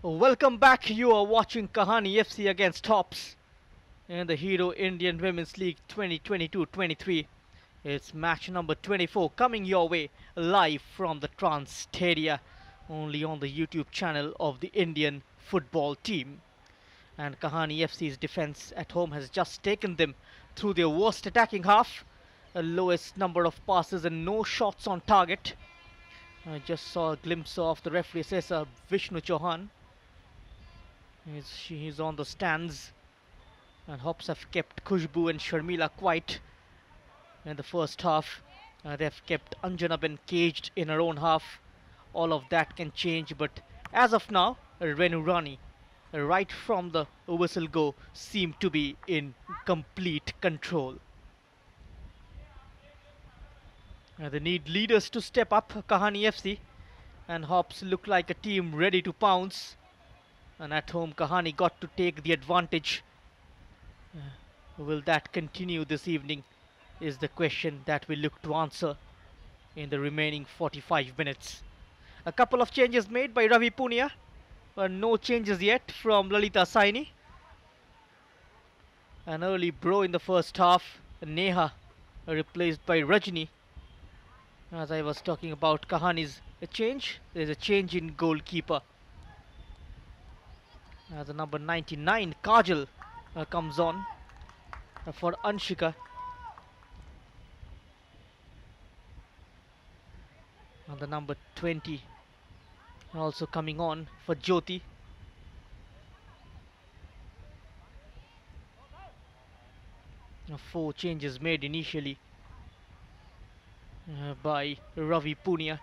Welcome back. You are watching Kahaani FC against HOPS in the Hero Indian Women's League 2022-23. It's match number 24 coming your way live from the Trans Stadia, only on the YouTube channel of the Indian football team. And Kahaani FC's defense at home has just taken them through their worst attacking half, the lowest number of passes and no shots on target. I just saw a glimpse of the referee assessor Vishnu Chauhan. He's on the stands, and Hops have kept Khushbu and Sharmila quiet in the first half. They've kept Anjana caged in her own half. All of that can change, but as of now, Renu Rani, right from the whistle go, seem to be in complete control. They need leaders to step up, Kahaani FC, and Hops look like a team ready to pounce. And at home, Kahaani got to take the advantage. Will that continue this evening is the question that we look to answer in the remaining 45 minutes. A couple of changes made by Ravi Punia, but no changes yet from Lalita Saini. An early bro in the first half, Neha replaced by Rajni. As I was talking about Kahaani's change, there's a change in goalkeeper. The number 99, Kajal, comes on for Anshika. And the number 20 also coming on for Jyoti. Four changes made initially by Ravi Punia.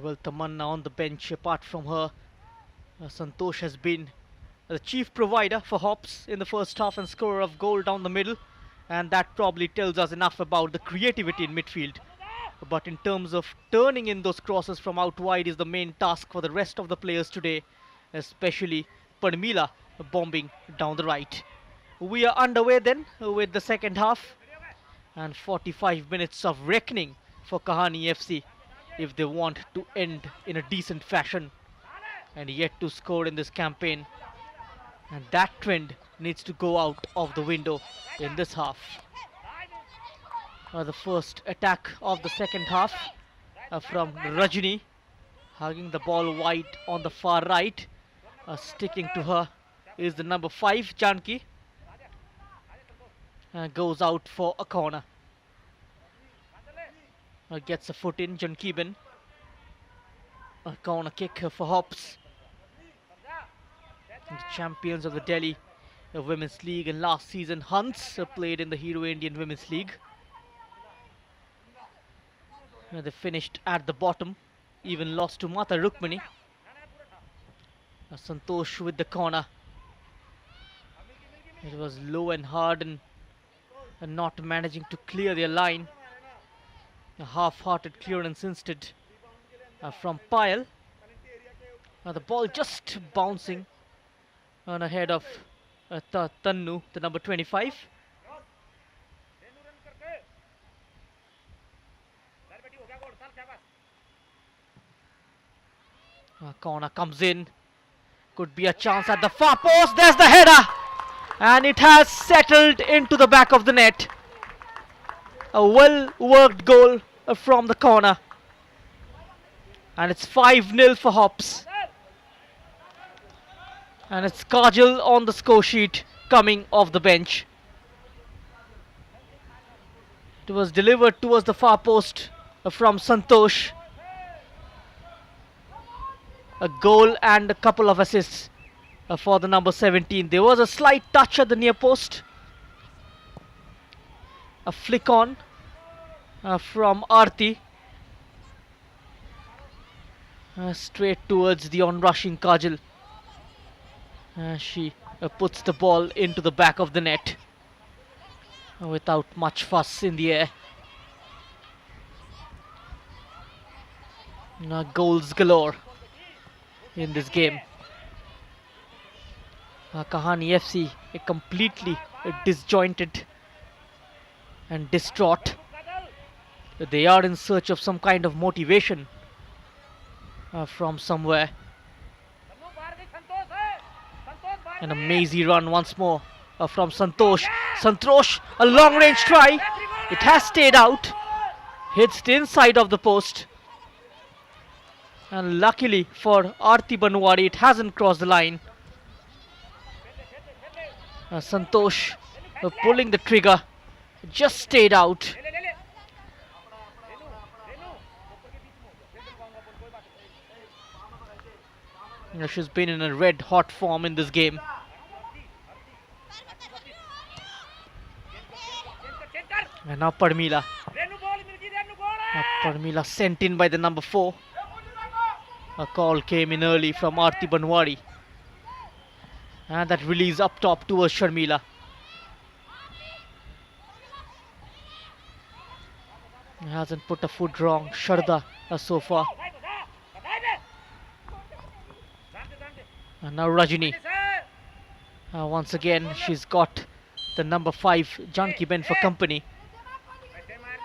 Well, Tamanna on the bench. Apart from her, Santosh has been the chief provider for Hops in the first half and scorer of goal down the middle, and that probably tells us enough about the creativity in midfield. But in terms of turning in those crosses from out wide is the main task for the rest of the players today, especially Parmila bombing down the right. We are underway then with the second half, and 45 minutes of reckoning for Kahaani FC if they want to end in a decent fashion, and yet to score in this campaign. And that trend needs to go out of the window in this half. The first attack of the second half from Rajni, hugging the ball wide on the far right. Sticking to her is the number 5, Janki. Goes out for a corner. Gets a foot in, Jankiben. A corner kick for Hops. The champions of the Delhi Women's League and last season, Hunts, played in the Hero Indian Women's League. They finished at the bottom, even lost to Mata Rukmini. Santosh with the corner. It was low and hard and not managing to clear their line. A half-hearted clearance instead from Payal. The ball just bouncing on ahead of Tannu, the number 25. Corner comes in. Could be a chance at the far post. There's the header. And it has settled into the back of the net. A well-worked goal from the corner. And it's 5-0 for Hops. And it's Kajal on the score sheet coming off the bench. It was delivered towards the far post from Santosh. A goal and a couple of assists for the number 17. There was a slight touch at the near post. A flick on from Aarti. Straight towards the on-rushing Kajal. She puts the ball into the back of the net without much fuss in the air. Goals galore in this game. Kahaani FC completely disjointed and distraught. They are in search of some kind of motivation from somewhere. Tannu बाहर गई संतोष है संतोष बाहर And a गई mazy run once more from Santosh. Santosh, a long range try. It has stayed out. Hits the inside of the post. And luckily for Aarti Banwari, it hasn't crossed the line. Santosh pulling the trigger. Just stayed out. ले ले ले रेनू रेनू ऊपर के बीच में फिर दिलवाऊंगा बोल कोई बात नहीं She's been in a red hot form in this game. And now Parmila. Renu ball मिल गई रेनू गोल Parmila sent in by the number 4. A call came in early from Aarti Banwari. And that release up top towards Sharmila. Hasn't put a foot wrong, Sharda so far. बताए दे जानते And now Rajini. Sir Once again, she's got the number 5, Janki Ben, for company. ऐसे मार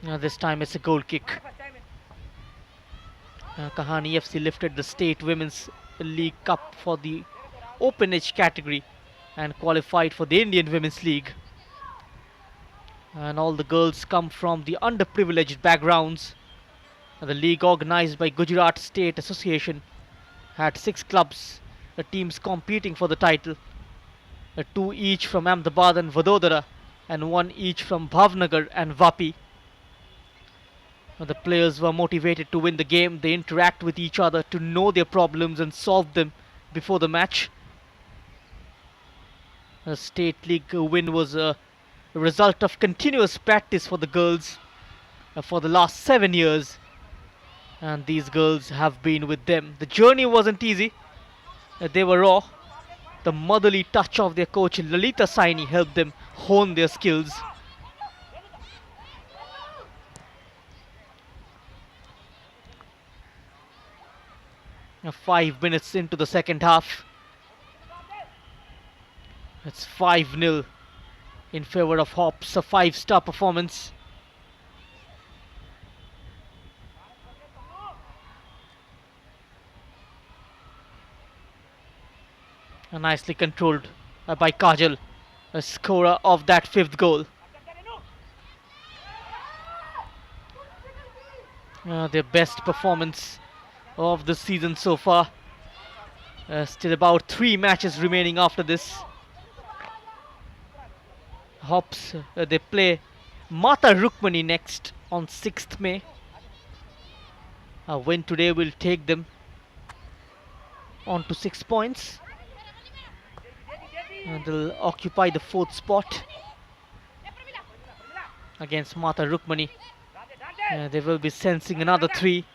देने This time it's a goal kick. First time Kahaani FC lifted the State Women's League Cup for the Open Age category and qualified for the Indian Women's League. And all the girls come from the underprivileged backgrounds. The league, organized by Gujarat State Association, had 6 clubs, teams competing for the title. 2 each from Ahmedabad and Vadodara, and 1 each from Bhavnagar and Vapi. The players were motivated to win the game. They interact with each other to know their problems and solve them before the match. The State League win was a result of continuous practice for the girls for the last 7 years. And these girls have been with them. The journey wasn't easy. They were raw. The motherly touch of their coach Lalita Saini helped them hone their skills. 5 minutes into the second half. It's 5-0 in favor of Hops, a 5-star performance. Nicely controlled by Kajal, a scorer of that 5th goal. Their best performance of the season so far. Still about 3 matches remaining after this. Hops, they play Mata Rukmani next on 6th May. A win today will take them on to 6 points. And they'll occupy the 4th spot against Mata Rukmani. They will be sensing another 3.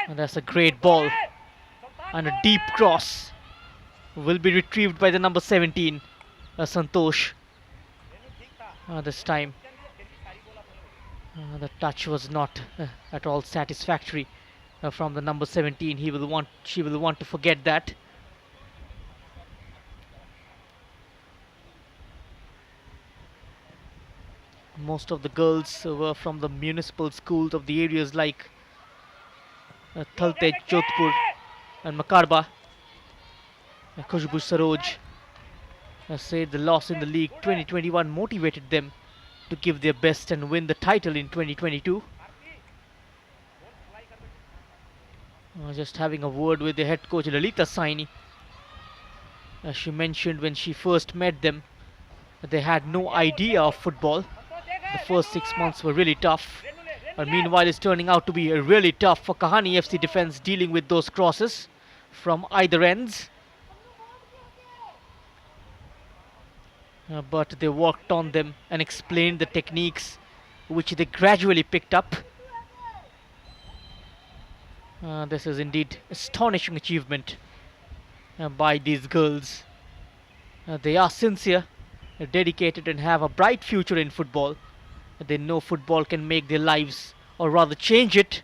And that's a great ball. And a deep cross will be retrieved by the number 17, Santosh. This time the touch was not at all satisfactory from the number 17. She will want to forget that. Most of the girls were from the municipal schools of the areas like Thaltej, Jodhpur and Makarba. Khushbu Saroj said the loss in the league 2021 motivated them to give their best and win the title in 2022. Just having a word with the head coach Lalita Saini. She mentioned when she first met them that they had no idea of football. The first 6 months were really tough. But meanwhile, it's turning out to be really tough for Kahaani FC defense dealing with those crosses from either ends. But they worked on them and explained the techniques which they gradually picked up. This is indeed astonishing achievement by these girls. They are sincere, dedicated and have a bright future in football. They know football can make their lives, or rather change it.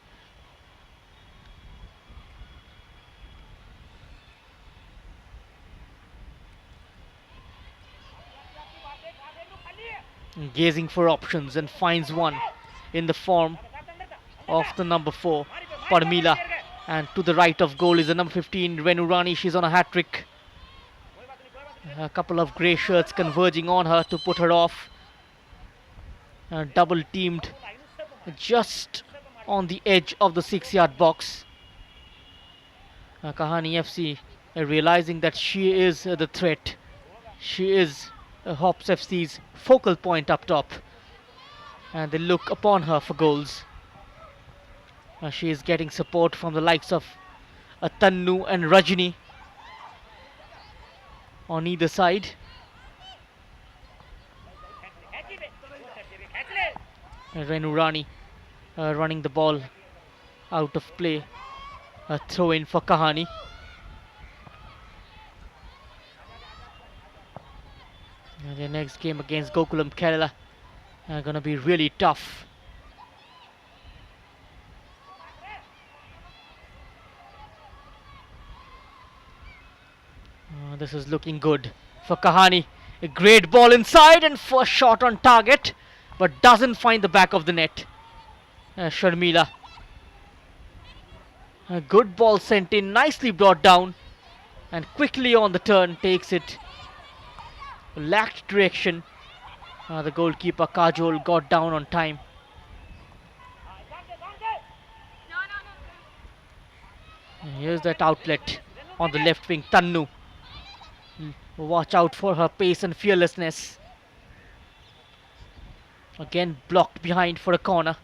Gazing for options and finds one in the form of the number 4, Parmila. And to the right of goal is the number 15, Renu Rani. She's on a hat-trick. A couple of grey shirts converging on her to put her off. Double teamed just on the edge of the 6-yard box. Kahaani FC realizing that she is the threat. She is HOPS FC's focal point up top. And they look upon her for goals. She is getting support from the likes of Tannu and Rajini on either side. Renu Rani running the ball out of play. A throw in for Kahaani. And their next game against Gokulam Kerala gonna be really tough. This is looking good for Kahaani. A great ball inside and first shot on target, but doesn't find the back of the net. Sharmila. A good ball sent in, nicely brought down, and quickly on the turn takes it. Lacked direction. The goalkeeper Kajol got down on time. And here's that outlet on the left wing, Tannu. Watch out for her pace and fearlessness. Again blocked behind for a corner.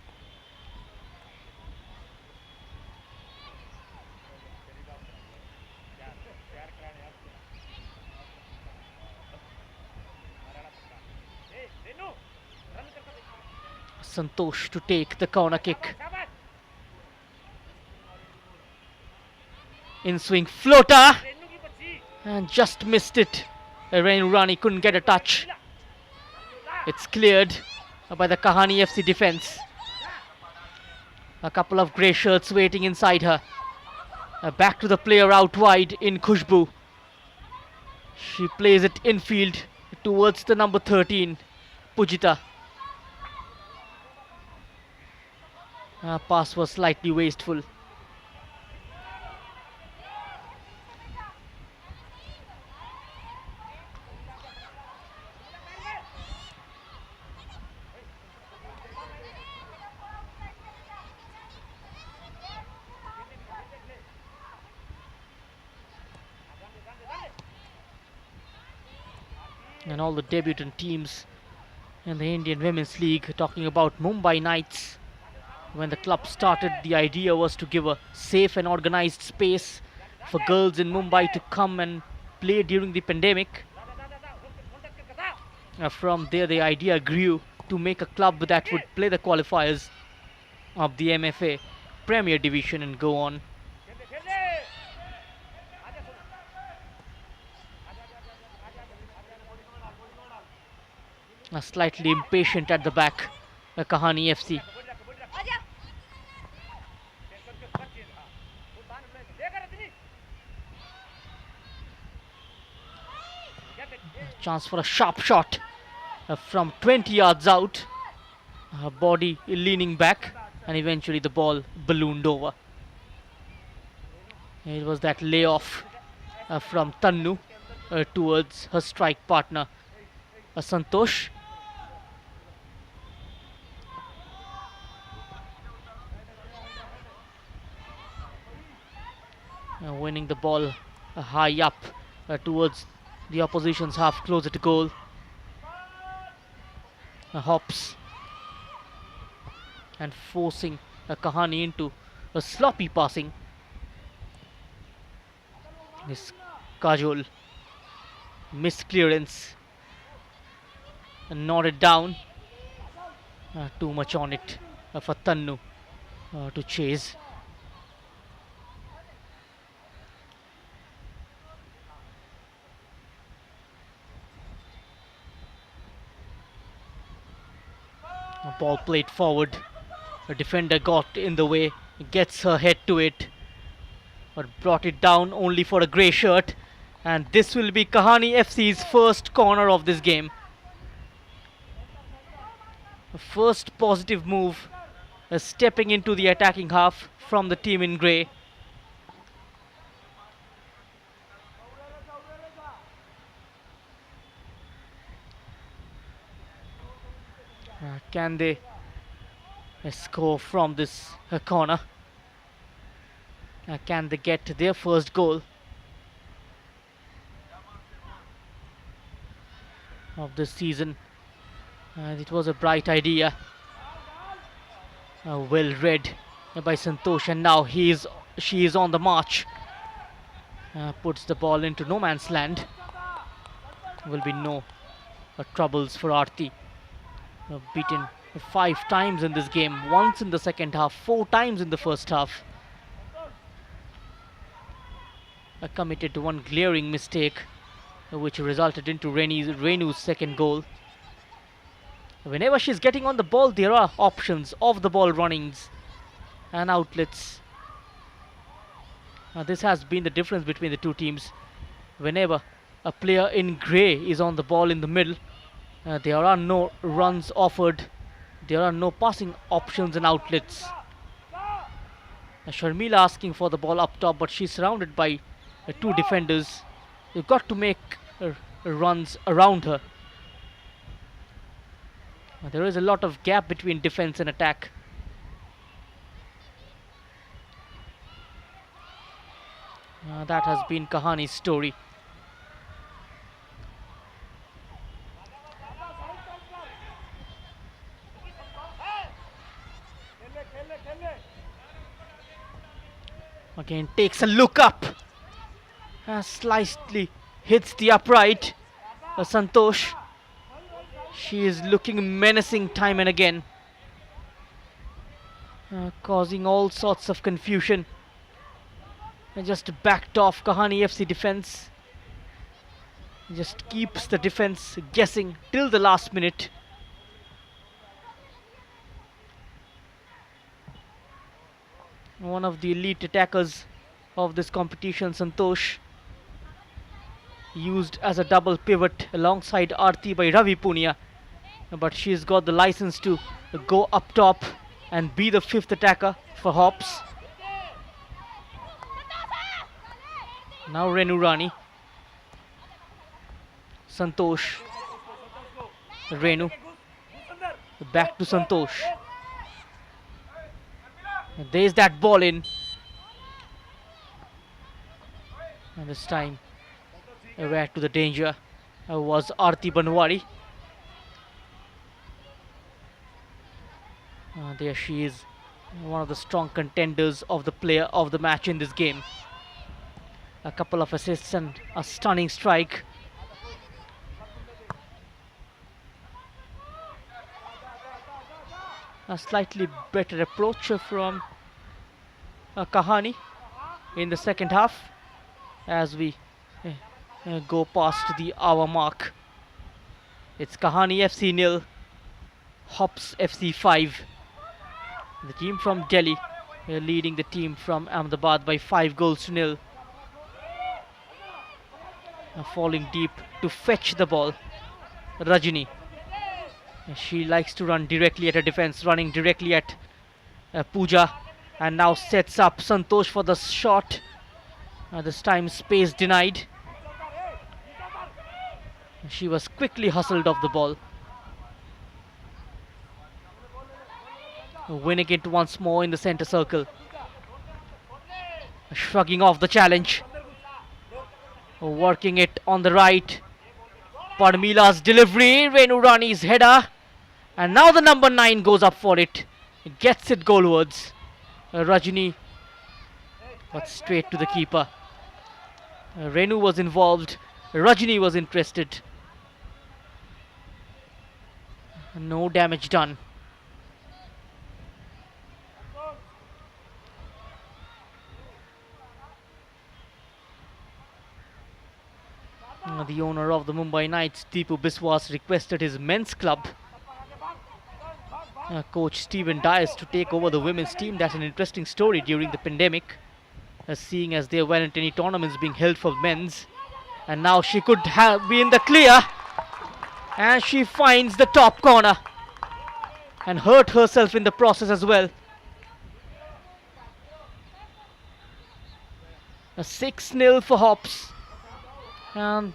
Santosh to take the corner kick. In swing floater. And just missed it. Renu Rani couldn't get a touch. It's cleared by the Kahaani FC defense. A couple of grey shirts waiting inside her. Back to the player out wide in Khushbu. She plays it infield towards the number 13, Pujita. Pass was slightly wasteful. And all the debutant teams in the Indian Women's League talking about Mumbai Knights. When the club started, the idea was to give a safe and organized space for girls in Mumbai to come and play during the pandemic. From there, the idea grew to make a club that would play the qualifiers of the MFA Premier Division and go on. Slightly impatient at the back, Kahaani FC. Chance for a sharp shot from 20 yards out. Her body leaning back, and eventually the ball ballooned over. It was that layoff from Tannu towards her strike partner, Santosh. Winning the ball high up towards the opposition's half, closer to goal. Hops and forcing Kahaani into a sloppy passing. This Kajol missed clearance and nodded down. Too much on it for Tannu to chase. Ball played forward. The defender got in the way, gets her head to it, but brought it down only for a grey shirt. And this will be Kahaani FC's first corner of this game. The first positive move stepping into the attacking half from the team in grey. Can they score from this corner? Can they get their first goal of this season? It was a bright idea, well read by Santosh, and now she is on the march. Puts the ball into no man's land. Will be no troubles for Aarti. Beaten 5 times in this game, once in the second half, 4 times in the first half. Committed one glaring mistake, which resulted into Renu's second goal. Whenever she's getting on the ball, there are options of the ball runnings and outlets. This has been the difference between the two teams. Whenever a player in grey is on the ball in the middle, there are no runs offered. There are no passing options and outlets. Sharmila asking for the ball up top, but she's surrounded by 2 defenders. You've got to make runs around her. There is a lot of gap between defense and attack. That has been Kahaani's story. Again takes a look up. Slightly hits the upright. Santosh. She is looking menacing time and again. Causing all sorts of confusion. And just backed off Kahaani FC defense. Just keeps the defense guessing till the last minute. One of the elite attackers of this competition, Santosh, used as a double pivot alongside Aarti by Ravi Punia, but she's got the license to go up top and be the 5th attacker for HOPS. Now Renu Rani, Santosh, Renu, back to Santosh. There's that ball in, and this time aware to the danger was Aarti Banwari. There she is, one of the strong contenders of the player of the match in this game. A couple of assists and a stunning strike. A slightly better approach from Kahaani in the second half as we go past the hour mark. It's Kahaani FC 0, HOPS FC 5. The team from Delhi leading the team from Ahmedabad by 5 goals to 0. Falling deep to fetch the ball, Rajini. She likes to run directly at her defense, running directly at Pooja, and now sets up Santosh for the shot. This time space denied. She was quickly hustled off the ball. Winning it once more in the center circle. Shrugging off the challenge. Working it on the right. Parmila's delivery, Renu Rani's header. And now the number 9 goes up for it. Gets it goalwards. Rajini, but straight to the keeper. Renu was involved. Rajini was interested. No damage done. The owner of the Mumbai Knights, Deepu Biswas, requested his men's club, coach Stephen Dyers, to take over the women's team. That's an interesting story during the pandemic, seeing as there weren't any tournaments being held for men's. And now she could be in the clear, and she finds the top corner and hurt herself in the process as well. A 6-0 for Hops. And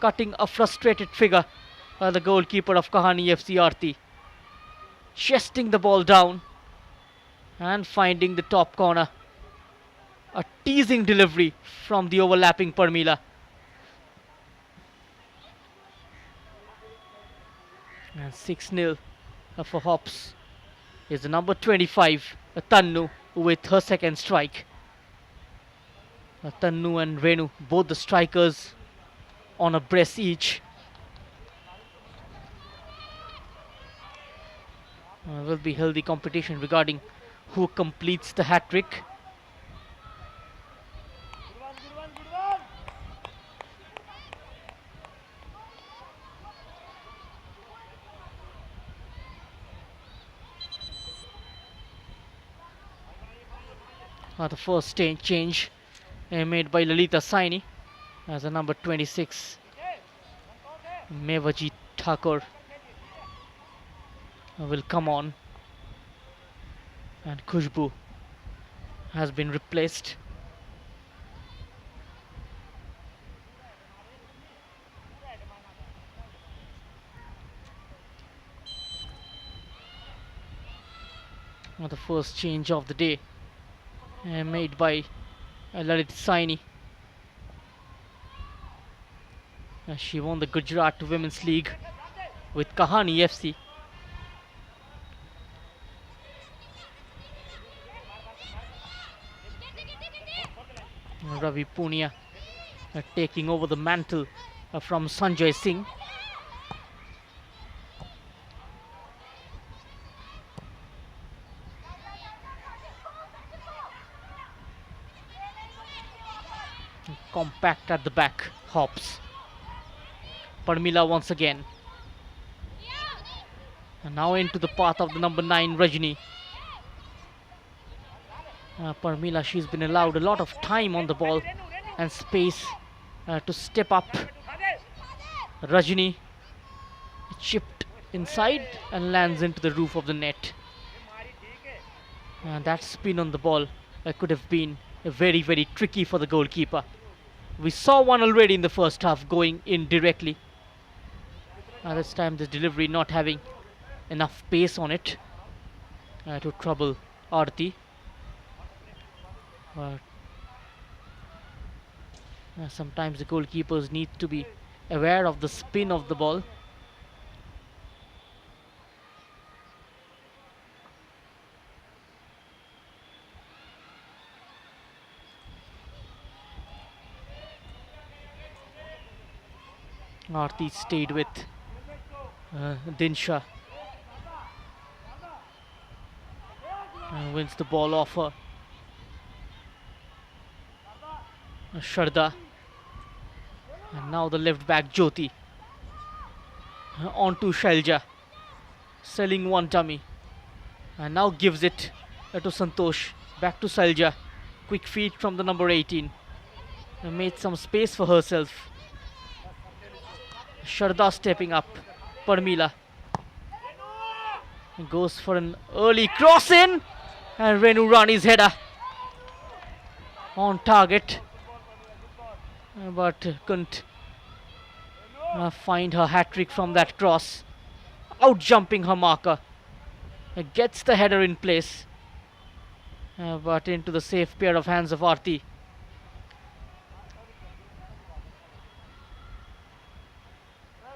cutting a frustrated figure by the goalkeeper of Kahaani FC, Aarti. Chesting the ball down and finding the top corner. A teasing delivery from the overlapping Parmila. And 6-0 for Hops is the number 25, Tannu, with her second strike. Tannu and Renu, both the strikers, on a brace each. Will be healthy competition regarding who completes the hat-trick. The first change made by Lalita Saini as a number 26, Mevajit Thakur, will come on, and Khushbu has been replaced. The first change of the day made by Lalita Saini. She won the Gujarat Women's League with Kahaani FC. Ravi Punia taking over the mantle from Sanjay Singh. Compact at the back, Hops. Parmila once again. And now into the path of the number 9, Rajni. Parmila, she's been allowed a lot of time on the ball and space to step up. Rajni chipped inside and lands into the roof of the net. That spin on the ball could have been very, very tricky for the goalkeeper. We saw one already in the first half going in directly. This time the delivery not having enough pace on it to trouble Aarti. Sometimes the goalkeepers need to be aware of the spin of the ball. Aarti stayed with Dinsha. Wins the ball off her. Sharda. And now the left back Jyoti. On to Shailja. Selling one dummy. And now gives it to Santosh. Back to Shailja. Quick feed from the number 18. Made some space for herself. Sharda stepping up. Parmila goes for an early cross in, and Renu Rani's header on target, but couldn't find her hat-trick from that cross. Out jumping her marker, gets the header in place, but into the safe pair of hands of Aarti.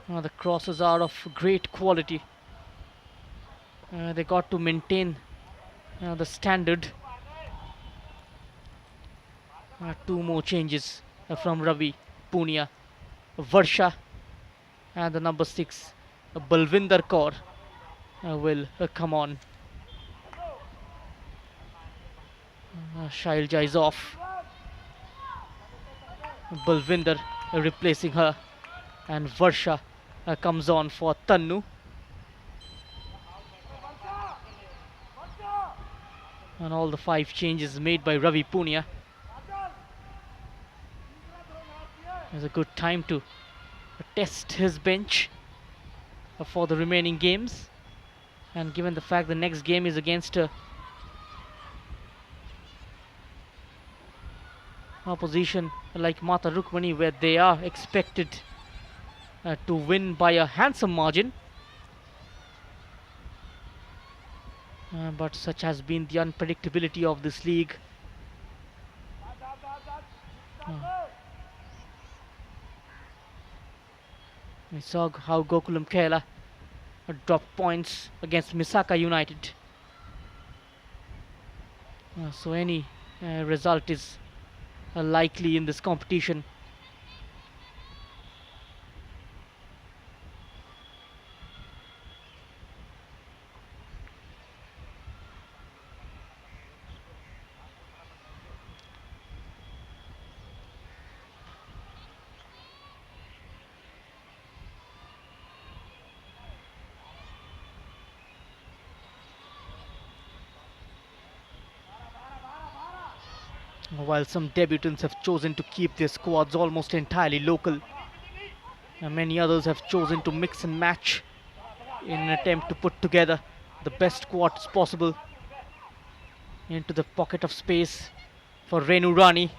The crosses are of great quality. They got to maintain the standard. Two more changes from Ravi Punia. Varsha and the number 6, Balvinder Kaur, will come on. Shailja is off. Balvinder replacing her, and Varsha comes on for Tannu. And all the 5 changes made by Ravi Punia. It's a good time to test his bench for the remaining games. And given the fact the next game is against opposition like Mata Rukmani, where they are expected to win by a handsome margin. But such has been the unpredictability of this league. We saw how Gokulam Kerala dropped points against Misaka United. So any result is likely in this competition. While some debutants have chosen to keep their squads almost entirely local, many others have chosen to mix and match in an attempt to put together the best squads possible. Into the pocket of space for Renu Rani.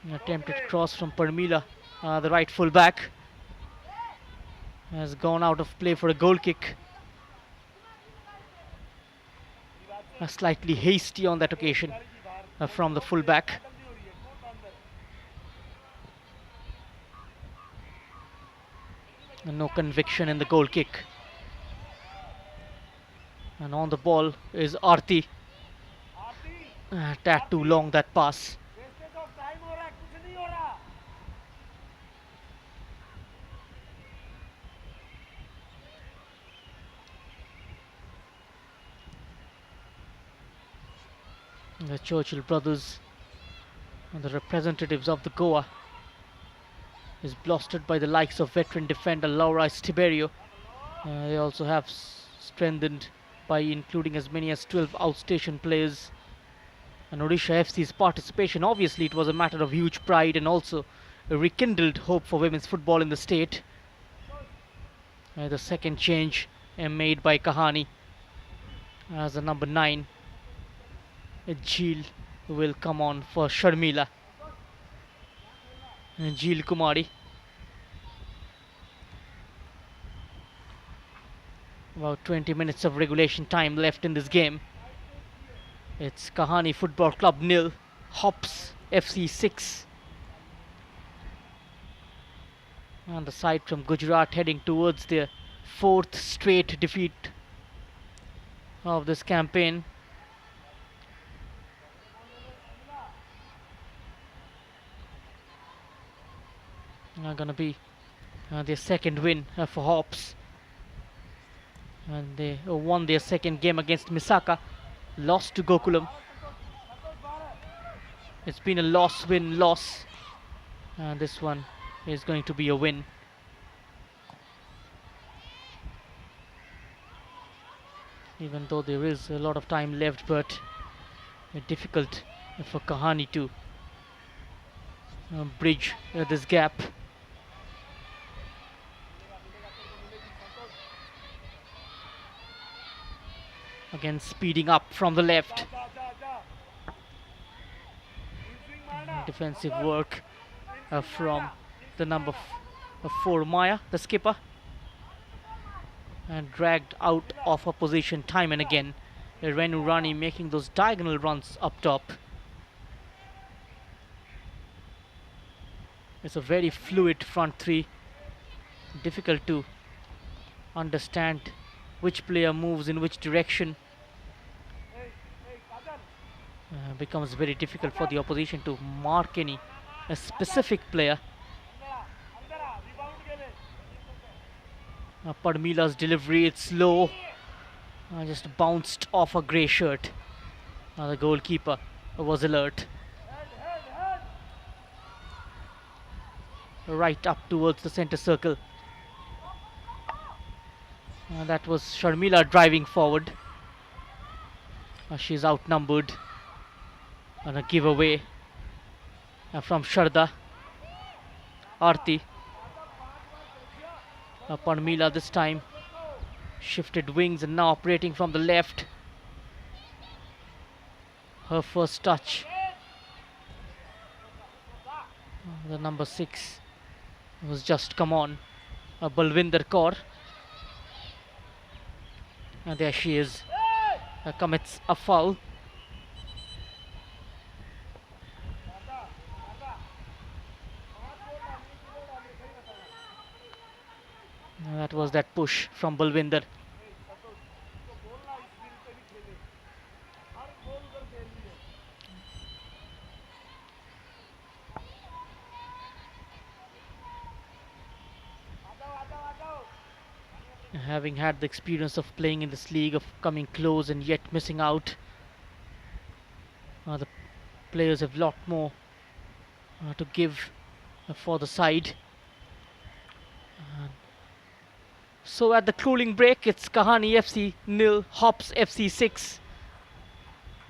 An attempted cross from Parmila, the right full back, has gone out of play for a goal kick. Slightly hasty on that occasion from the full back. No conviction in the goal kick. And on the ball is Arti. Tad too long, that pass. The Churchill brothers, and the representatives of the Goa, is blustered by the likes of veteran defender Laura Tiberio. They also have strengthened by including as many as 12 outstation players. And Odisha FC's participation, obviously it was a matter of huge pride and also a rekindled hope for women's football in the state. The second change made by Kahaani as the number 9. Jeel will come on for Sharmila. Jeel Kumari. About 20 minutes of regulation time left in this game. It's Kahaani Football Club 0, HOPS FC 6. On the side from Gujarat, heading towards their 4th straight defeat of this campaign. Gonna be their second win for Hops, and they won their second game against Misaka, lost to Gokulam. It's been a loss-win-loss, and this one is going to be a win. Even though there is a lot of time left, but difficult for Kahaani to bridge this gap. Again, speeding up from the left. Defensive work from the number 4 Maya, the skipper, and dragged out of opposition time and again. Renu Rani making those diagonal runs up top. It's a very fluid front three. Difficult to understand which player moves in which direction. Becomes very difficult for the opposition to mark a specific player. Parmila's delivery, it's low, just bounced off a grey shirt. The goalkeeper was alert. Right up towards the centre circle. That was Sharmila driving forward. She's outnumbered. And a giveaway from Sharda. Arti. Parmila this time shifted wings and now operating from the left. her first touch. The number 6 was just come on. Balwinder Kaur. There she is. Commits a foul. That was that push from Balwinder. Having had the experience of playing in this league, of coming close and yet missing out, the players have a lot more to give for the side. So at the cooling break, it's Kahaani FC 0, HOPS FC 6.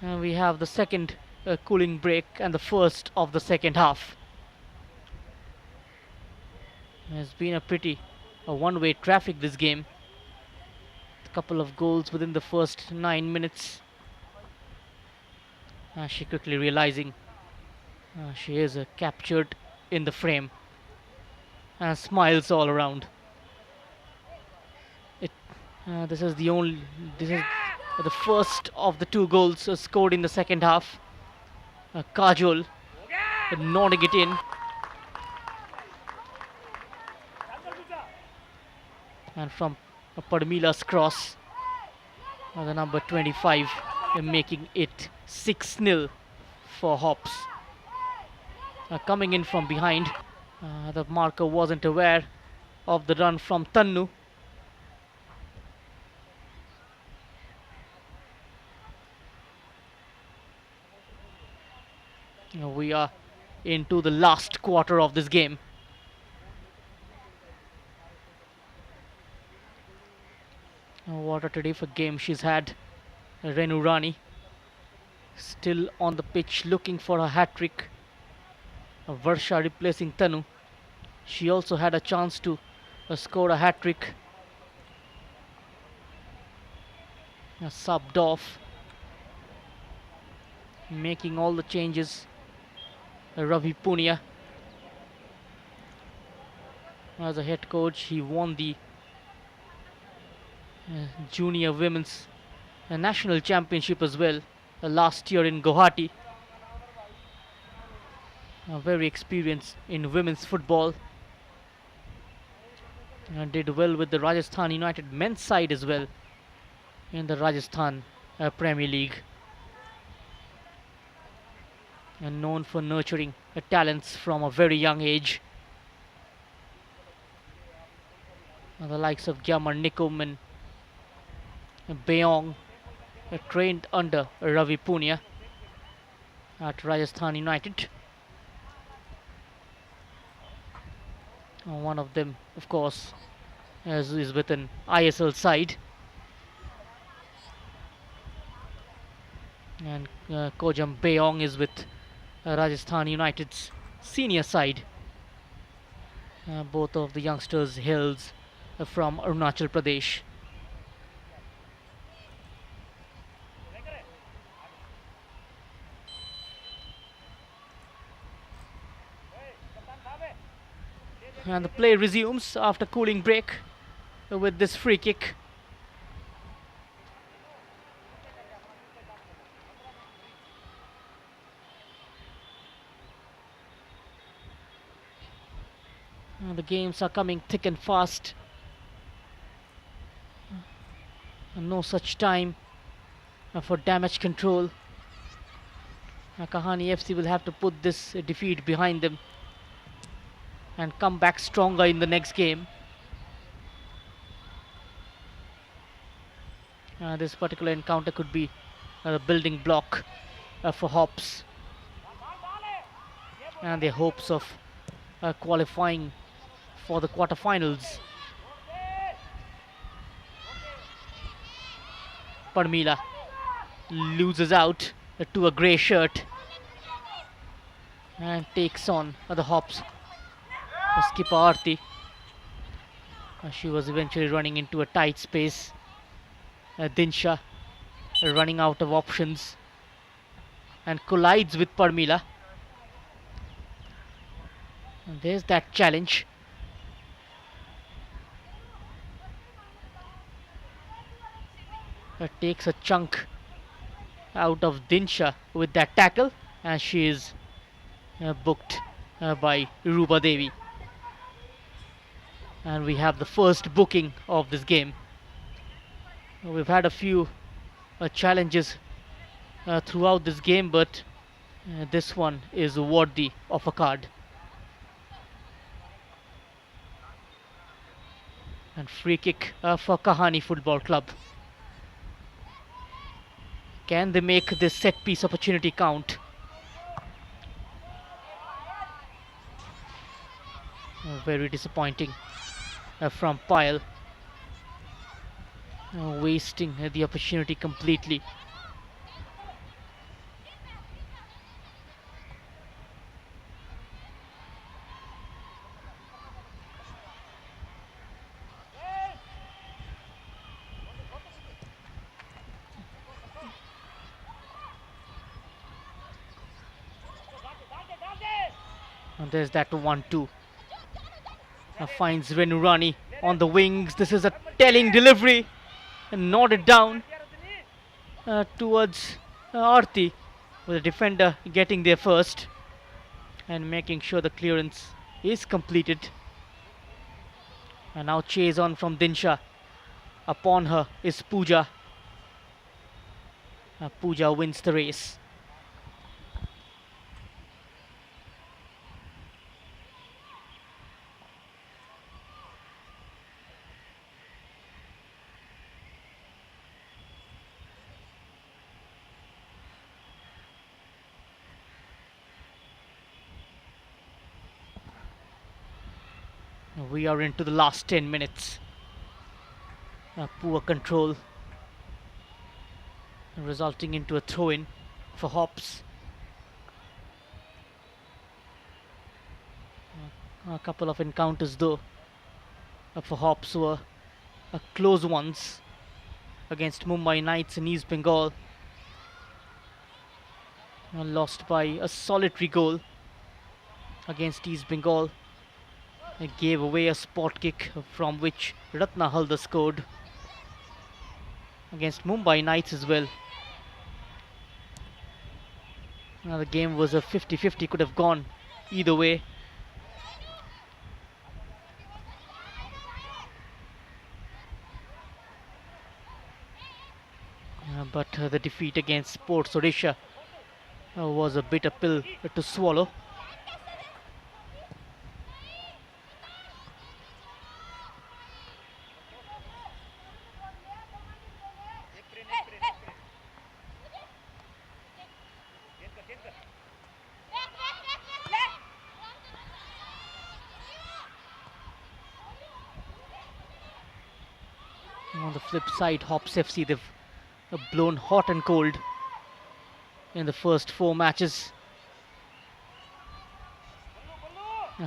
We have the second cooling break and the first of the second half. It's been a pretty one-way traffic this game. A couple of goals within the first 9 minutes. She quickly realizing she is captured in the frame, and smiles all around. This is the first of the 2 goals scored in the second half. Kajol nodding it in. And from Padmila's cross, the number 25 making it 6-0 for HOPS. Coming in from behind, the marker wasn't aware of the run from Tannu. We are into the last quarter of this game. What a terrific game she's had. Renu Rani still on the pitch looking for a hat-trick. Varsha replacing Tanu. She also had a chance to score a hat-trick. Subbed off, making all the changes. Ravi Punia, as a head coach, he won the junior women's national championship as well last year in Guwahati. Very experienced in women's football, and did well with the Rajasthan United men's side as well in the Rajasthan Premier League, and known for nurturing talents from a very young age. The likes of Gyamar Nikum and Beong trained under Ravi Punia at Rajasthan United. One of them, of course, is with an ISL side, and Kojam Beong is with Rajasthan United's senior side. Both of the youngsters hails from Arunachal Pradesh. And the play resumes after cooling break with this free kick. The games are coming thick and fast. No such time for damage control. Kahaani FC will have to put this defeat behind them and come back stronger in the next game. This particular encounter could be a building block for HOPS and their hopes of qualifying for the quarterfinals. Parmila loses out to a grey shirt and takes on the HOPS skipper Aarti. She was eventually running into a tight space. Dinsha running out of options. and collides with Parmila. And there's that challenge. Takes a chunk out of Dinsha with that tackle, and she is booked by Ruba Devi. And we have the first booking of this game. We've had a few challenges throughout this game, but this one is worthy of a card. And free kick for Kahaani Football Club. Can they make this set piece opportunity count? Very disappointing from Pyle. Wasting the opportunity completely. And there's that 1-2. Finds Renurani on the wings. This is a telling delivery. And nodded down towards Aarti, with the defender getting there first and making sure the clearance is completed. And now chase on from Dinsha. Upon her is Pooja. Pooja wins the race. We are into the last 10 minutes. Poor control, resulting into a throw-in for Hops. A couple of encounters though for Hops were close ones against Mumbai Knights in East Bengal. Lost by a solitary goal against East Bengal. Gave away a spot kick from which Ratna Halda scored against Mumbai Knights as well. Now the game was a 50-50, could have gone either way. But the defeat against Sports Odisha was a bitter pill to swallow. On the flip side, Hops FC, they've blown hot and cold in the first 4 matches.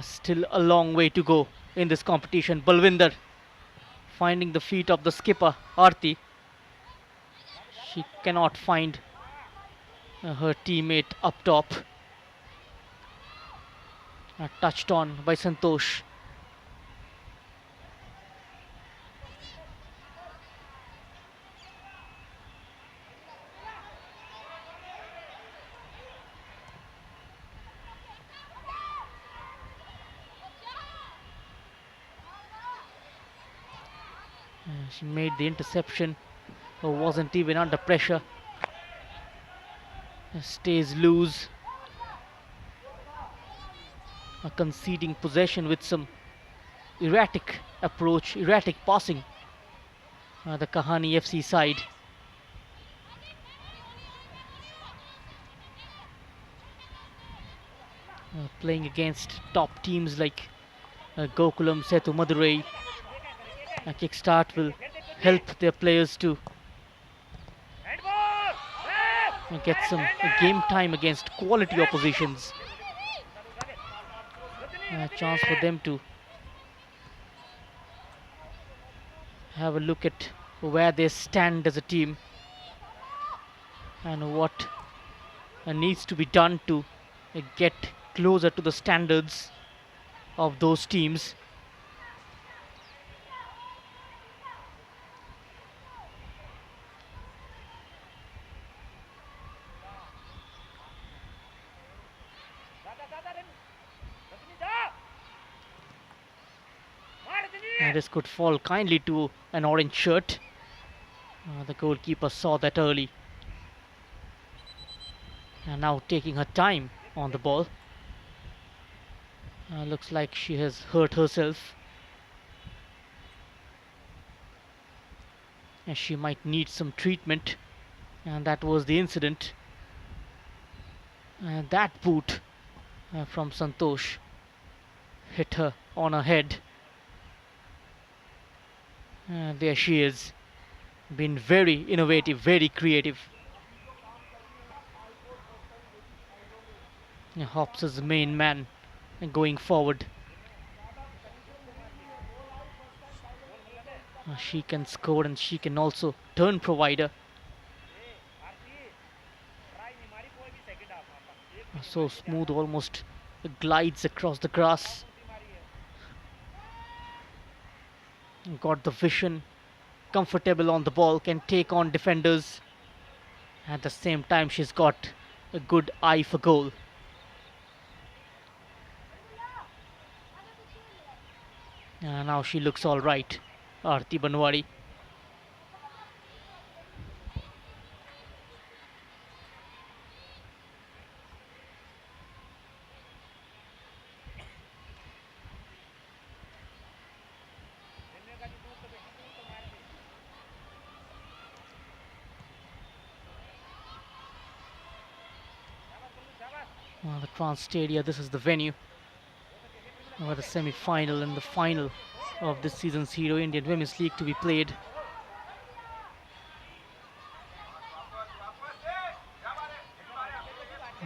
Still a long way to go in this competition. Balwinder finding the feet of the skipper, Aarti. She cannot find her teammate up top. Touched on by Santosh. She made the interception, wasn't even under pressure. Stays loose. Conceding possession with some erratic approach, erratic passing. The Kahaani FC side. Playing against top teams like Gokulam, Setu, Madurai. A kickstart will help their players to get some game time against quality oppositions. A chance for them to have a look at where they stand as a team and what needs to be done to get closer to the standards of those teams. And this could fall kindly to an orange shirt. The goalkeeper saw that early. And now taking her time on the ball. Looks like she has hurt herself. And she might need some treatment. And that was the incident. And that boot from Santosh hit her on her head. There she is. Been very innovative, very creative. Hops is the main man going forward. She can score and she can also turn provider. So smooth, almost glides across the grass. Got the vision, comfortable on the ball, can take on defenders. At the same time, she's got a good eye for goal. Now she looks all right, Aarti Banwari. The Trans Stadia, this is the venue where the semi-final and the final of this season's Hero Indian Women's League to be played.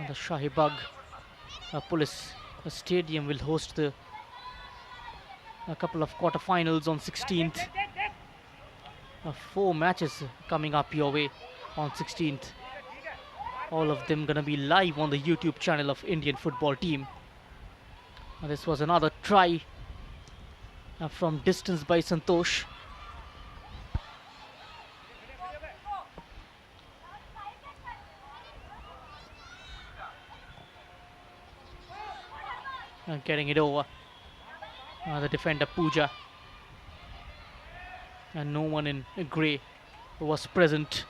The Shahibag Police Stadium will host a couple of quarterfinals on 16th. 4 matches coming up your way on 16th. All of them gonna be live on the YouTube channel of Indian football team. This was another try from distance by Santosh. Getting it over. The defender Pooja. And no one in grey was present.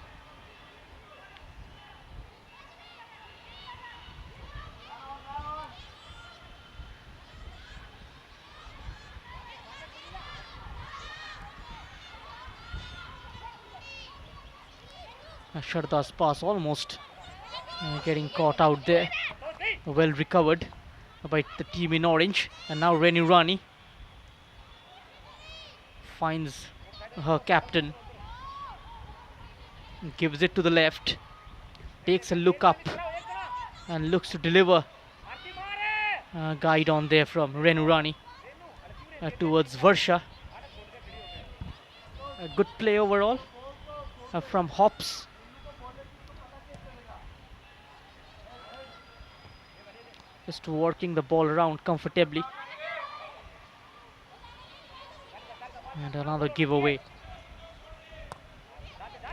Sharda's pass almost getting caught out there. Well recovered by the team in orange. And now Renu Rani finds her captain, gives it to the left, takes a look up and looks to deliver. Guide on there from Renu Rani towards Varsha. A good play overall from Hops. Just working the ball around comfortably. And another giveaway.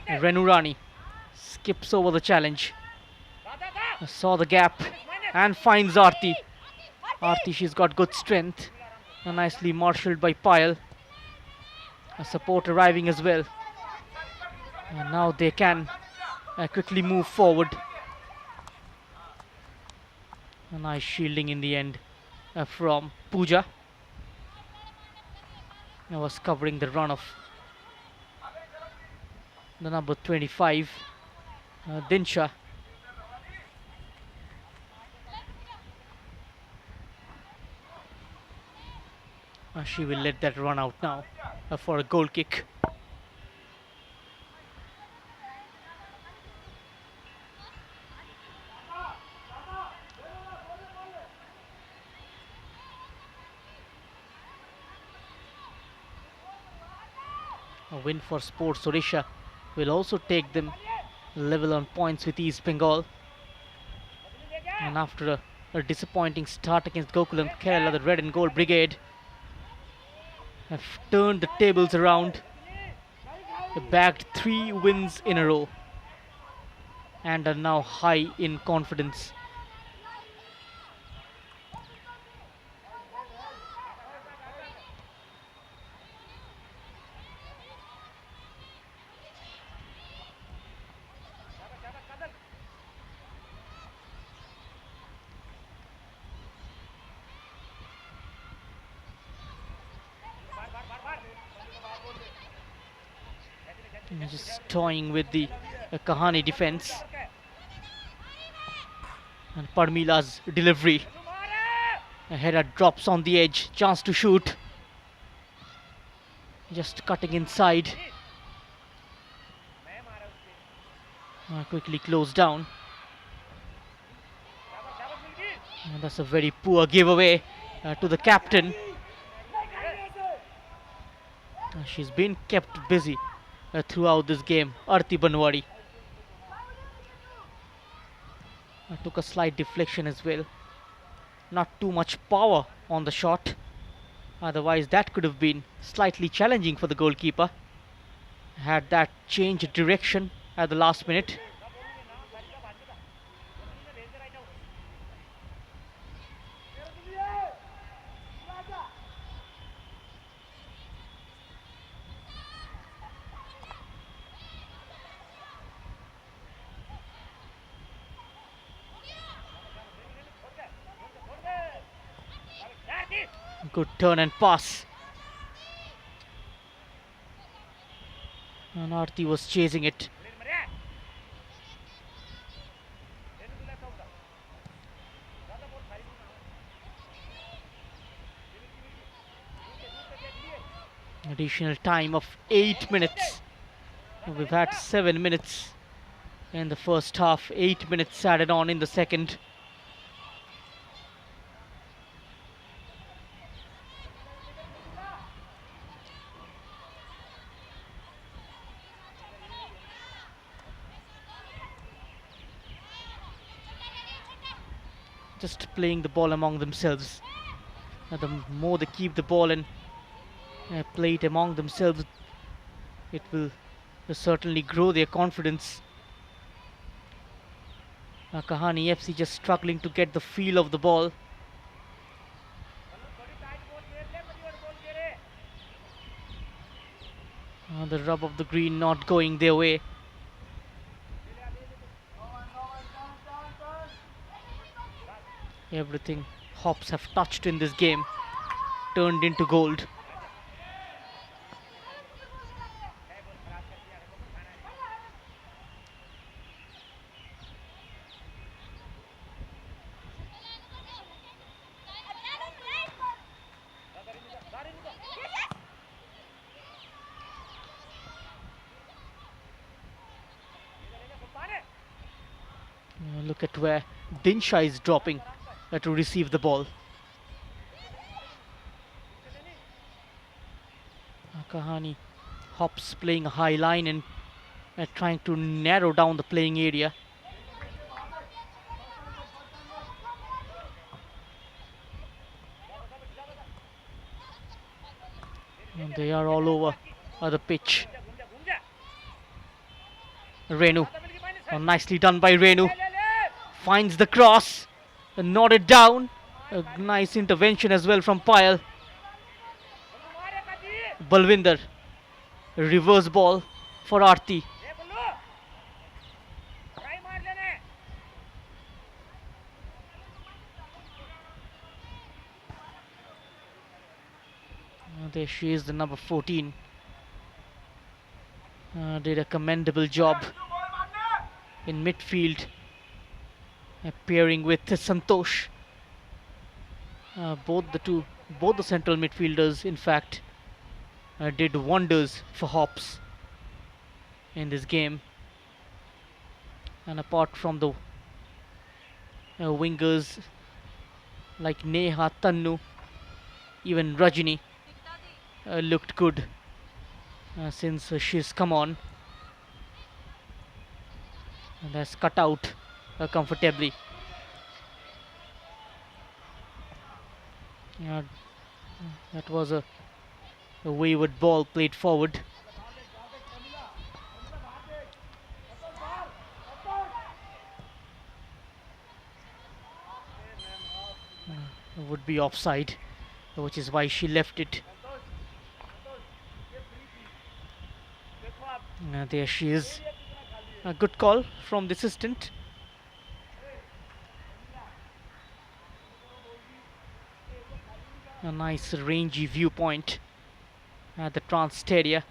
Renu Rani skips over the challenge. Saw the gap and finds Aarti. Aarti, she's got good strength. Nicely marshalled by Payal. A support arriving as well. And now they can quickly move forward. A nice shielding in the end from Pooja. Was covering the run of the number 25, Dinsha. She will let that run out now for a goal kick. A win for Sports Odisha will also take them level on points with East Bengal. And after a disappointing start against Gokulam Kerala, the Red and Gold Brigade have turned the tables around. They bagged 3 wins in a row and are now high in confidence. Just toying with the Kahaani defense. And Parmila's delivery. A header drops on the edge. Chance to shoot. Just cutting inside. Quickly closed down. And that's a very poor giveaway to the captain. She's been kept busy throughout this game, Arti Banwari. Took a slight deflection as well. Not too much power on the shot. Otherwise, that could have been slightly challenging for the goalkeeper. Had that change direction at the last minute. Good turn and pass. And Arti was chasing it. Additional time of 8 minutes. We've had 7 minutes in the first half, 8 minutes added on in the second. Just playing the ball among themselves. The more they keep the ball and play it among themselves, it will certainly grow their confidence. Kahaani FC just struggling to get the feel of the ball. The rub of the green not going their way. Everything Hops have touched in this game turned into gold. Look at where Dinsha is dropping to receive the ball. Kahaani Hops playing a high line and trying to narrow down the playing area. And they are all over the pitch. Renu, nicely done by Renu. Finds the cross, nodded down. A nice intervention as well from Payal. Balwinder, reverse ball for Arti. There she is, the number 14. Did a commendable job in midfield, pairing with Santosh. Both the central midfielders, in fact, did wonders for Hops in this game. And apart from the wingers like Neha, Tannu, even Rajini looked good since she's come on and has cut out comfortably. Uh, that was a wayward ball played forward. Would be offside, which is why she left it. There she is. A good call from the assistant. A nice rangy viewpoint at the Trans Stadia.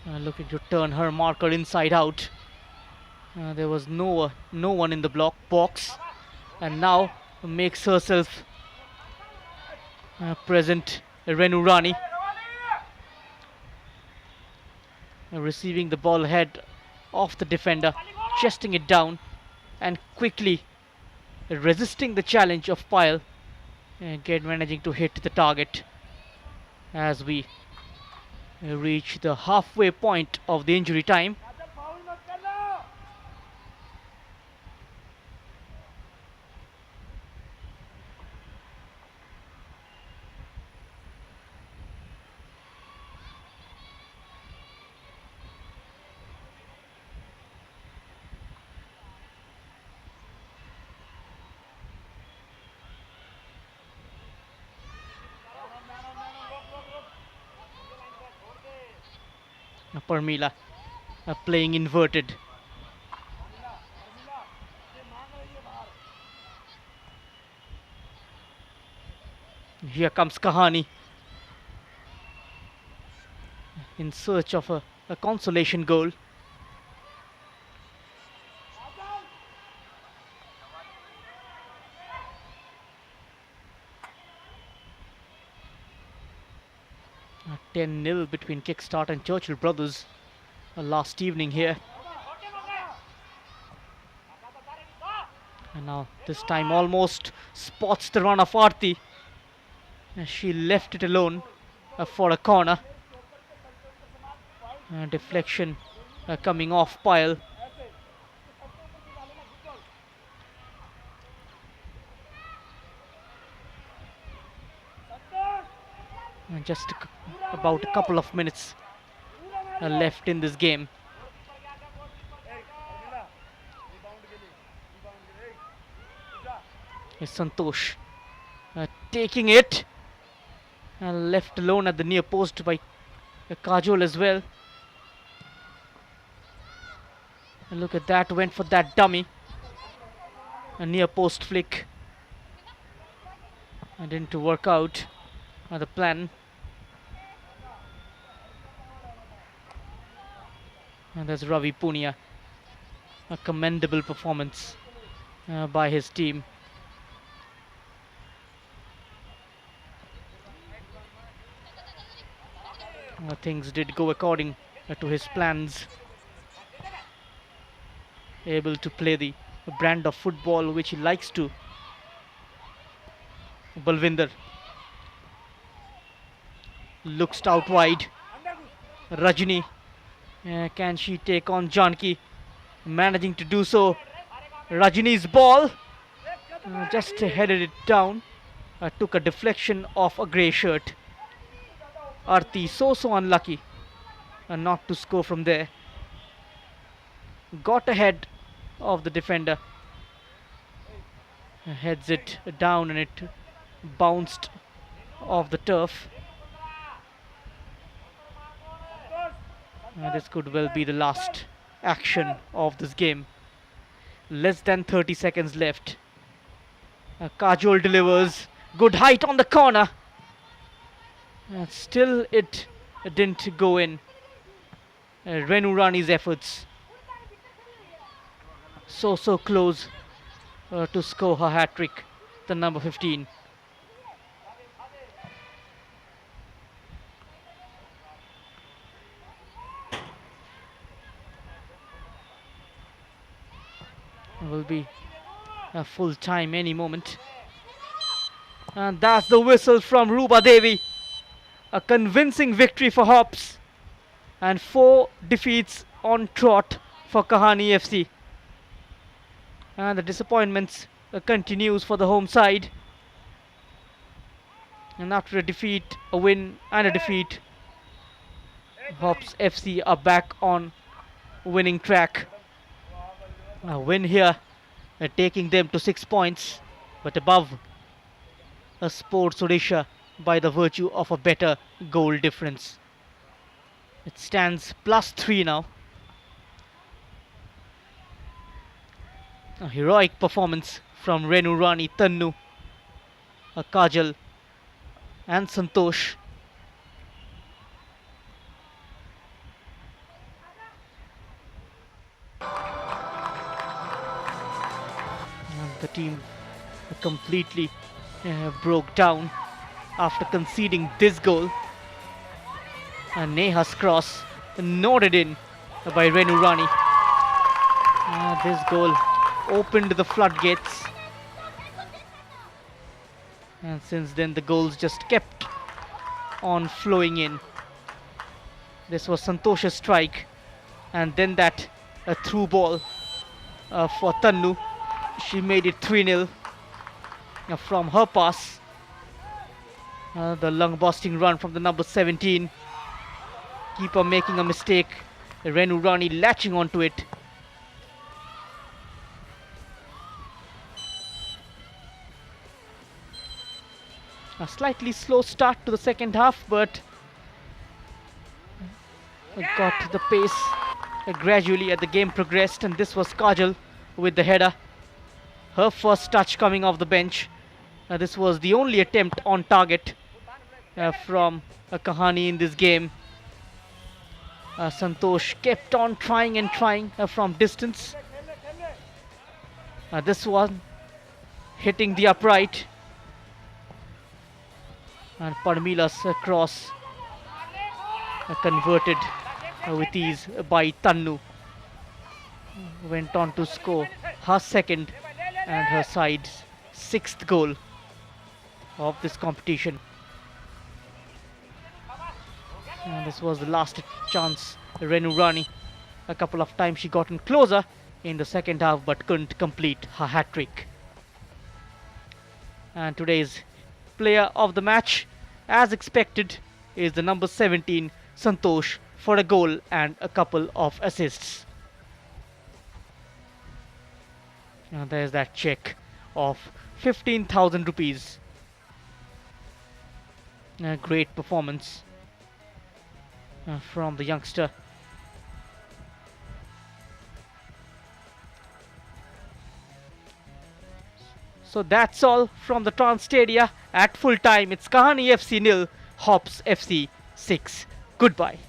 Looking to turn her marker inside out. There was no one in the block box, and now makes herself present. Renu Rani receiving the ball head off the defender, chesting it down, and quickly resisting the challenge of Pyle, again managing to hit the target as we reach the halfway point of the injury time. Parmila playing inverted. Here comes Kahaani in search of a consolation goal. A 10-0 between Kickstart and Churchill Brothers last evening here. And now this time almost spots the run of Aarti. She left it alone for a corner. Deflection coming off Pyle. Just about a couple of minutes left in this game. Santosh taking it, left alone at the near post by Kajol as well. And look at that, went for that dummy. A near post flick. And didn't work out the plan. And there's Ravi Punia. A commendable performance by his team. Things did go according to his plans. Able to play the brand of football which he likes to. Balvinder looks out wide. Rajni, can she take on Janki? Managing to do so. Rajni's ball just headed it down. Took a deflection off a grey shirt. Aarti so unlucky not to score from there. Got ahead of the defender. Heads it down and it bounced off the turf. This could well be the last action of this game. Less than 30 seconds left. Kajol delivers. Good height on the corner. Still it didn't go in. Renu Rani's efforts so close to score her hat-trick, the number 15. Will be a full time any moment. And that's the whistle from Ruba Devi. A convincing victory for Hops. And 4 defeats on trot for Kahaani FC. And the disappointments continues for the home side. And after a defeat, a win and a defeat, Hops FC are back on winning track. A win here, taking them to 6 points, but above Sports Odisha by the virtue of a better goal difference. It stands +3 now. A heroic performance from Renu Rani, Tannu, Kajal and Santosh. And the team completely broke down after conceding this goal. And Neha's cross nodded in by Renu Rani. This goal opened the floodgates. And since then the goals just kept on flowing in. This was Santosh's strike. And then that through ball for Tannu. She made it 3-0 from her pass. The lung-busting run from the number 17. Keeper making a mistake. Renu Rani latching onto it. A slightly slow start to the second half, but got the pace gradually as the game progressed. And this was Kajal with the header. Her first touch coming off the bench. This was the only attempt on target from Kahaani in this game. Santosh kept on trying and trying from distance. This one hitting the upright. And Parmila's cross converted with ease by Tannu. Went on to score her second and her side's 6th goal of this competition. And this was the last chance. Renu Rani, a couple of times she got in closer in the second half but couldn't complete her hat-trick. And today's player of the match, as expected, is the number 17 Santosh for a goal and a couple of assists. And there's that check of 15,000 rupees. A great performance from the youngster. So that's all from the Trans Stadia. At full time, it's Kahaani FC 0, Hops FC 6. Goodbye.